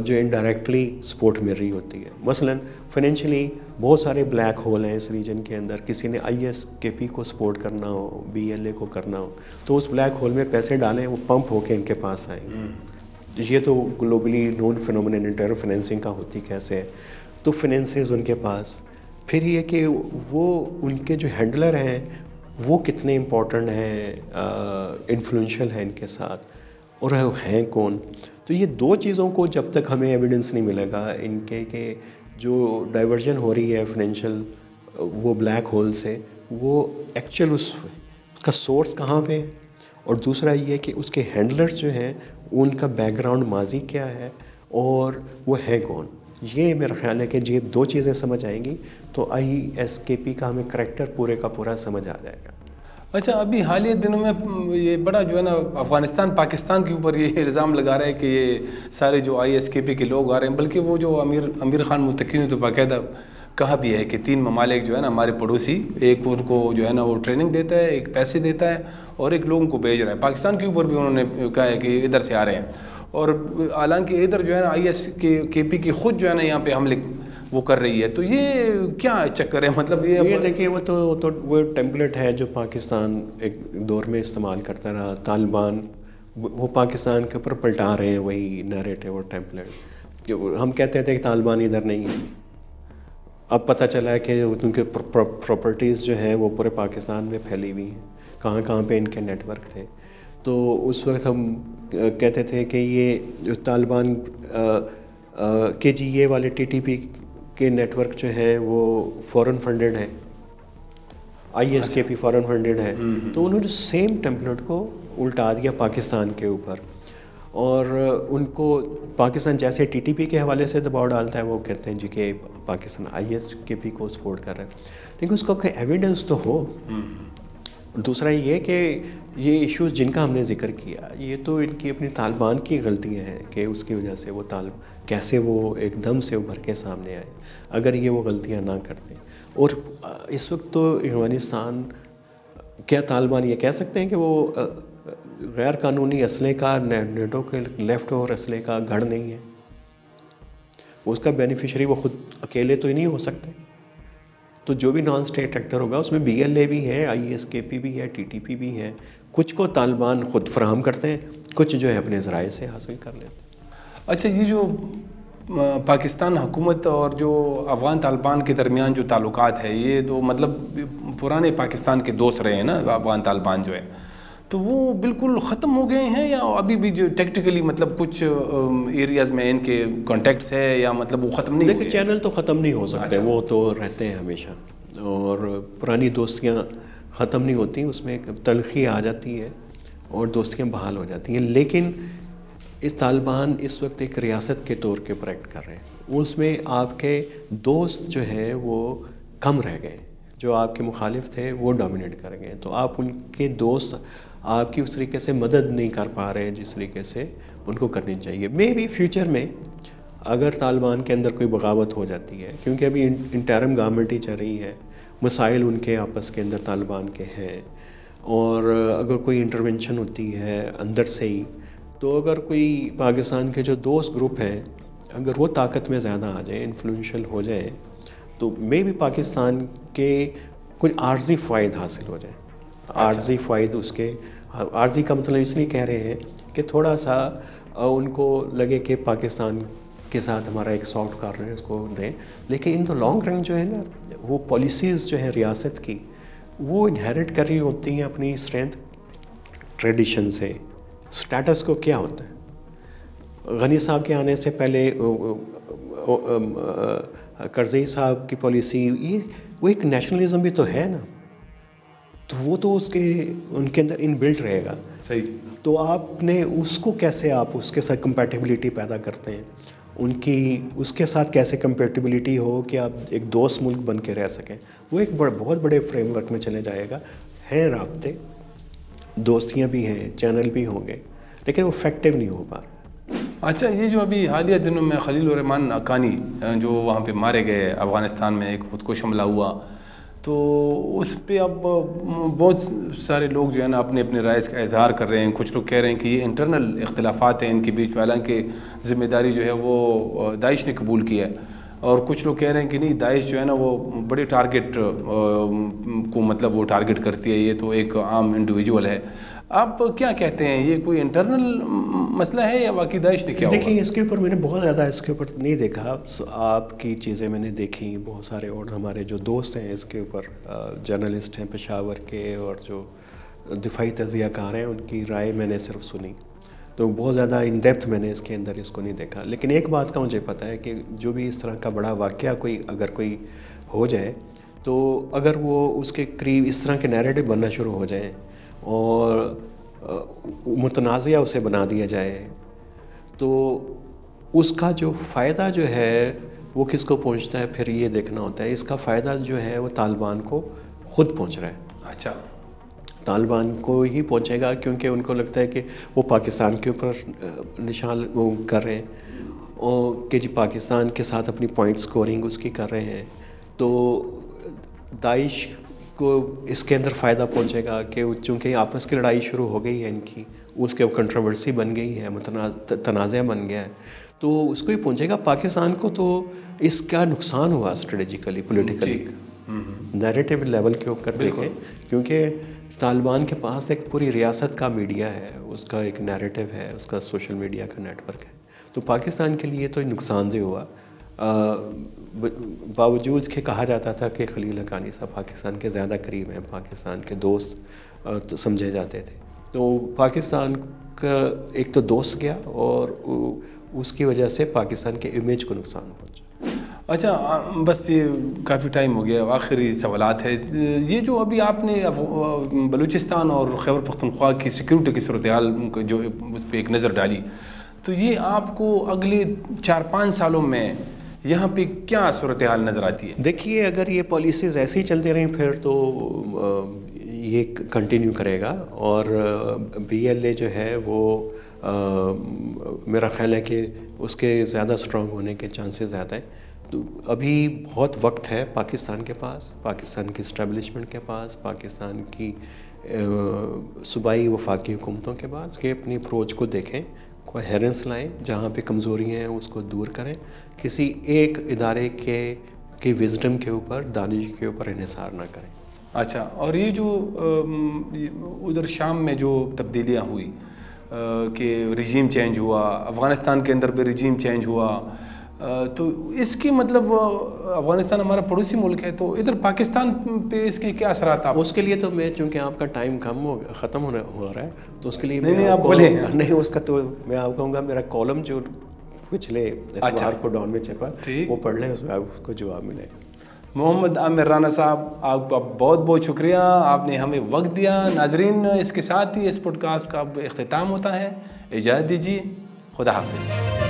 جو انڈائریکٹلی سپورٹ مل رہی ہوتی ہے۔ مثلاً فائنینشلی بہت سارے بلیک ہول ہیں اس ریجن کے اندر، کسی نے آئی ایس کے پی کو سپورٹ کرنا ہو، بی ایل اے کو کرنا ہو، تو اس بلیک ہول میں پیسے ڈالیں، وہ پمپ ہو کے ان کے پاس آئیں گے۔ یہ تو گلوبلی نون فینومینن انٹر فائنینسنگ کا ہوتی کیسے ہے، تو فائنینسز ان کے پاس، پھر یہ کہ وہ ان کے جو ہینڈلر ہیں وہ کتنے امپورٹنٹ ہیں، انفلوئنشل ہیں ان کے ساتھ، اور ہیں کون۔ تو یہ دو چیزوں کو جب تک ہمیں ایویڈنس نہیں ملے گا ان کے کہ جو ڈائیورژن ہو رہی ہے فائنینشیل وہ بلیک ہول سے، وہ ایکچوئل اس کا سورس کہاں پہ ہے، اور دوسرا یہ کہ اس کے ہینڈلرز جو ہیں ان کا بیک گراؤنڈ ماضی کیا ہے اور وہ ہے کون۔ یہ میرا خیال ہے کہ یہ دو چیزیں سمجھ آئیں گی تو آئی ایس کے پی کا ہمیں کریکٹر پورے کا پورا سمجھ آ جائے گا۔ اچھا، ابھی حالیہ دنوں میں یہ بڑا جو ہے نا افغانستان پاکستان کے اوپر یہ الزام لگا رہا ہے کہ یہ سارے جو آئی ایس کے پی کے لوگ آ رہے ہیں، بلکہ وہ جو امیر خان متقی نے تو باقاعدہ کہا بھی ہے کہ 3 ممالک جو ہے نا ہمارے پڑوسی، ایک ان کو جو ہے نا وہ ٹریننگ دیتا ہے، ایک پیسے دیتا ہے، اور ایک لوگوں کو بھیج رہا ہے۔ پاکستان کے اوپر بھی انہوں نے کہا ہے کہ ادھر سے آ رہے ہیں، اور حالانکہ ادھر جو ہے نا آئی ایس کے پی کی خود جو ہے نا یہاں پہ حملے وہ کر رہی ہے، تو یہ کیا چکر ہے؟ مطلب یہ دیکھیے وہ ٹیمپلیٹ ہے جو پاکستان ایک دور میں استعمال کرتا رہا، طالبان وہ پاکستان کے اوپر پلٹا رہے ہیں وہی نیریٹو اور ٹیمپلیٹ۔ ہم کہتے تھے کہ طالبان ادھر نہیں ہے، اب پتہ چلا ہے کہ ان کے پراپرٹیز جو ہیں وہ پورے پاکستان میں پھیلی ہوئی ہیں، کہاں کہاں پہ ان کے نیٹ ورک تھے۔ تو اس وقت ہم کہتے تھے کہ یہ جو طالبان کے جی اے والے ٹی ٹی پی کے نیٹ ورک جو ہے وہ فورن فنڈڈ ہے، آئی ایس کے پی فورن فنڈڈ ہے، تو انہوں نے سیم ٹیمپلیٹ کو الٹا دیا پاکستان کے اوپر، اور ان کو پاکستان جیسے ٹی ٹی پی کے حوالے سے دباؤ ڈالتا ہے، وہ کہتے ہیں جی کہ پاکستان آئی ایس کے پی کو سپورٹ کر رہا ہے، لیکن اس کو کوئی ایویڈنس تو ہو۔ دوسرا یہ کہ یہ ایشوز جن کا ہم نے ذکر کیا یہ تو ان کی اپنی طالبان کی غلطیاں ہیں کہ اس کی وجہ سے وہ کیسے وہ ایک دم سے ابھر کے سامنے آئے، اگر یہ وہ غلطیاں نہ کرتے۔ اور اس وقت تو افغانستان، کیا طالبان یہ کہہ سکتے ہیں کہ وہ غیر قانونی اسلحے کا، نیٹو کے لیفٹ اور اسلحے کا گڑھ نہیں ہے؟ اس کا بینیفیشری وہ خود اکیلے تو ہی نہیں ہو سکتے، تو جو بھی نان اسٹیٹ ایکٹر ہوگا اس میں بی ایل اے بھی ہے، آئی ایس کے پی بھی ہے، ٹی ٹی پی بھی ہے، کچھ کو طالبان خود فراہم کرتے ہیں، کچھ جو ہے اپنے ذرائع سے حاصل کر لیتے ہیں۔ اچھا، یہ جو پاکستان حکومت اور جو افغان طالبان کے درمیان جو تعلقات ہے، یہ تو مطلب پرانے پاکستان کے دوست رہے ہیں نا افغان طالبان جو ہے، تو وہ بالکل ختم ہو گئے ہیں یا ابھی بھی جو ٹیکٹیکلی مطلب کچھ ایریاز میں ان کے کانٹیکٹس ہے، یا مطلب وہ ختم نہیں ہوئے؟ دیکھیں چینل تو ختم نہیں ہو سکتے، وہ تو رہتے ہیں ہمیشہ، اور پرانی دوستیاں ختم نہیں ہوتی، اس میں تلخی آ جاتی ہے اور دوستیاں بحال ہو جاتی ہیں، لیکن اس طالبان اس وقت ایک ریاست کے طور کے اوپر ایکٹ کر رہے ہیں، اس میں آپ کے دوست جو ہیں وہ کم رہ گئے، جو آپ کے مخالف تھے وہ ڈومینیٹ کر گئے، تو آپ ان کے دوست آپ کی اس طریقے سے مدد نہیں کر پا رہے جس طریقے سے ان کو کرنی چاہیے۔ مے بی فیوچر میں اگر طالبان کے اندر کوئی بغاوت ہو جاتی ہے، کیونکہ ابھی انٹرم گورنمنٹ ہی چل رہی ہے، مسائل ان کے آپس کے اندر طالبان کے ہیں، اور اگر کوئی انٹرونشن ہوتی ہے اندر سے ہی، تو اگر کوئی پاکستان کے جو دوست گروپ ہیں اگر وہ طاقت میں زیادہ آ جائیں، انفلوئنشل ہو جائیں، تو مے بھی پاکستان کے کچھ عارضی فوائد حاصل ہو جائیں۔ عارضی فوائد، اس کے عارضی کا مطلب اس لیے کہہ رہے ہیں کہ تھوڑا سا ان کو لگے کہ پاکستان کے ساتھ ہمارا ایک سافٹ کارنر اس کو دیں، لیکن ان دا لانگ رن جو ہے نا وہ پالیسیز جو ہے ریاست کی وہ انہیریٹ کر رہی ہوتی ہیں اپنی اسٹرینتھ ٹریڈیشن سے. اسٹیٹس کو کیا ہوتا ہے؟ غنی صاحب کے آنے سے پہلے کرزئی صاحب کی پالیسی, وہ ایک نیشنلزم بھی تو ہے نا, تو وہ تو ان کے اندر ان بلٹ رہے گا. صحیح. تو آپ نے اس کو کیسے آپ اس کے ساتھ کمپیٹیبلٹی پیدا کرتے ہیں, اس کے ساتھ کیسے کمپیٹیبلٹی ہو کہ آپ ایک دوست ملک بن کے رہ سکیں. وہ ایک بہت بڑے فریم ورک میں چلے جائے گا. ہیں رابطے, دوستیاں بھی ہیں, چینل بھی ہوں گے, لیکن وہ افیکٹو نہیں ہو پا رہا. اچھا, یہ جو ابھی حالیہ دنوں میں خلیل الرحمان حقانی جو وہاں پہ مارے گئے افغانستان میں, ایک خودکش حملہ ہوا, تو اس پہ اب بہت سارے لوگ جو ہے نا اپنے اپنے رائے کا اظہار کر رہے ہیں. کچھ لوگ کہہ رہے ہیں کہ یہ انٹرنل اختلافات ہیں ان کے بیچ میں, حالانکہ ذمہ داری جو ہے وہ داعش نے قبول کی ہے. اور کچھ لوگ کہہ رہے ہیں کہ نہیں, داعش جو ہے نا وہ بڑے ٹارگٹ کو مطلب وہ ٹارگٹ کرتی ہے, یہ تو ایک عام انڈیویجول ہے. آپ کیا کہتے ہیں, یہ کوئی انٹرنل مسئلہ ہے یا واقعی داعش نے کیا؟ دیکھیے, اس کے اوپر میں نے بہت زیادہ اس کے اوپر نہیں دیکھا. آپ کی چیزیں میں نے دیکھی, بہت سارے اور ہمارے جو دوست ہیں اس کے اوپر جرنلسٹ ہیں پشاور کے, اور جو دفاعی تجزیہ کار ہیں, ان کی رائے میں نے صرف سنی. تو بہت زیادہ ان ڈیپتھ میں نے اس کے اندر اس کو نہیں دیکھا. لیکن ایک بات کا مجھے پتہ ہے کہ جو بھی اس طرح کا بڑا واقعہ اگر کوئی ہو جائے, تو اگر وہ اس کے قریب اس طرح کے نیریٹو بننا شروع ہو جائیں اور متنازعہ اسے بنا دیا جائے, تو اس کا جو فائدہ جو ہے وہ کس کو پہنچتا ہے, پھر یہ دیکھنا ہوتا ہے. اس کا فائدہ جو ہے وہ طالبان کو خود پہنچ رہا ہے. اچھا, طالبان کو ہی پہنچے گا, کیونکہ ان کو لگتا ہے کہ وہ پاکستان کے اوپر نشان وہ کر رہے ہیں, اور کہ جی پاکستان کے ساتھ اپنی پوائنٹ سکورنگ اس کی کر رہے ہیں. تو داعش کو اس کے اندر فائدہ پہنچے گا کہ چونکہ آپس کی لڑائی شروع ہو گئی ہے ان کی, اس کے کنٹروورسی بن گئی ہے, تنازع بن گیا ہے, تو اس کو ہی پہنچے گا. پاکستان کو تو اس کا نقصان ہوا اسٹریٹجیکلی, پولیٹیکلی, نیریٹو لیول کے اوپر دیکھیں, کیونکہ طالبان کے پاس ایک پوری ریاست کا میڈیا ہے, اس کا ایک نیریٹو ہے, اس کا سوشل میڈیا کا نیٹ ورک ہے. تو پاکستان کے لیے تو نقصان دہ ہوا, باوجود کہ کہا جاتا تھا کہ خلیل حقانی صاحب پاکستان کے زیادہ قریب ہیں, پاکستان کے دوست سمجھے جاتے تھے. تو پاکستان کا ایک تو دوست گیا, اور اس کی وجہ سے پاکستان کے امیج کو نقصان پہنچا. اچھا, بس یہ کافی ٹائم ہو گیا, آخری سوالات ہے. یہ جو ابھی آپ نے بلوچستان اور خیبر پختونخوا کی سیکیورٹی کی صورتحال جو اس پہ ایک نظر ڈالی, تو یہ آپ کو اگلے 4-5 سالوں میں یہاں پہ کیا صورتحال نظر آتی ہے؟ دیکھیے, اگر یہ پالیسیز ایسی ہی چلتی رہیں پھر تو یہ کنٹینیو کرے گا, اور BLA جو ہے وہ میرا خیال ہے کہ اس کے زیادہ اسٹرانگ ہونے کے چانسز زیادہ ہیں. تو ابھی بہت وقت ہے پاکستان کے پاس, پاکستان کی اسٹیبلشمنٹ کے پاس, پاکستان کی صوبائی وفاقی حکومتوں کے پاس, کہ اپنی اپروچ کو دیکھیں, کوہیرنس لائیں, جہاں پہ کمزوریاں ہیں اس کو دور کریں, کسی ایک ادارے کے وزڈم کے اوپر, دانش کے اوپر انحصار نہ کریں. اچھا, اور یہ جو ادھر شام میں جو تبدیلیاں ہوئی کہ رجیم چینج ہوا, افغانستان کے اندر بھی رجیم چینج ہوا, تو اس کی مطلب افغانستان ہمارا پڑوسی ملک ہے, تو ادھر پاکستان پہ اس کے کیا اثرات آپ؟ اس کے لیے تو میں, چونکہ آپ کا ٹائم ختم ہو رہا ہے, تو اس کے لیے نہیں آپ بولیں. نہیں, اس کا تو میں آپ کہوں گا میرا کالم جو پچھلے اتوار کو ڈان میں چھپا, وہ پڑھ لیں, اس میں آپ کو جواب ملے گا. محمد عامر رانا صاحب, آپ کا بہت بہت شکریہ, آپ نے ہمیں وقت دیا. ناظرین, اس کے ساتھ ہی اس پوڈ کاسٹ کا اب اختتام ہوتا ہے. اجازت دیجیے, خدا حافظ.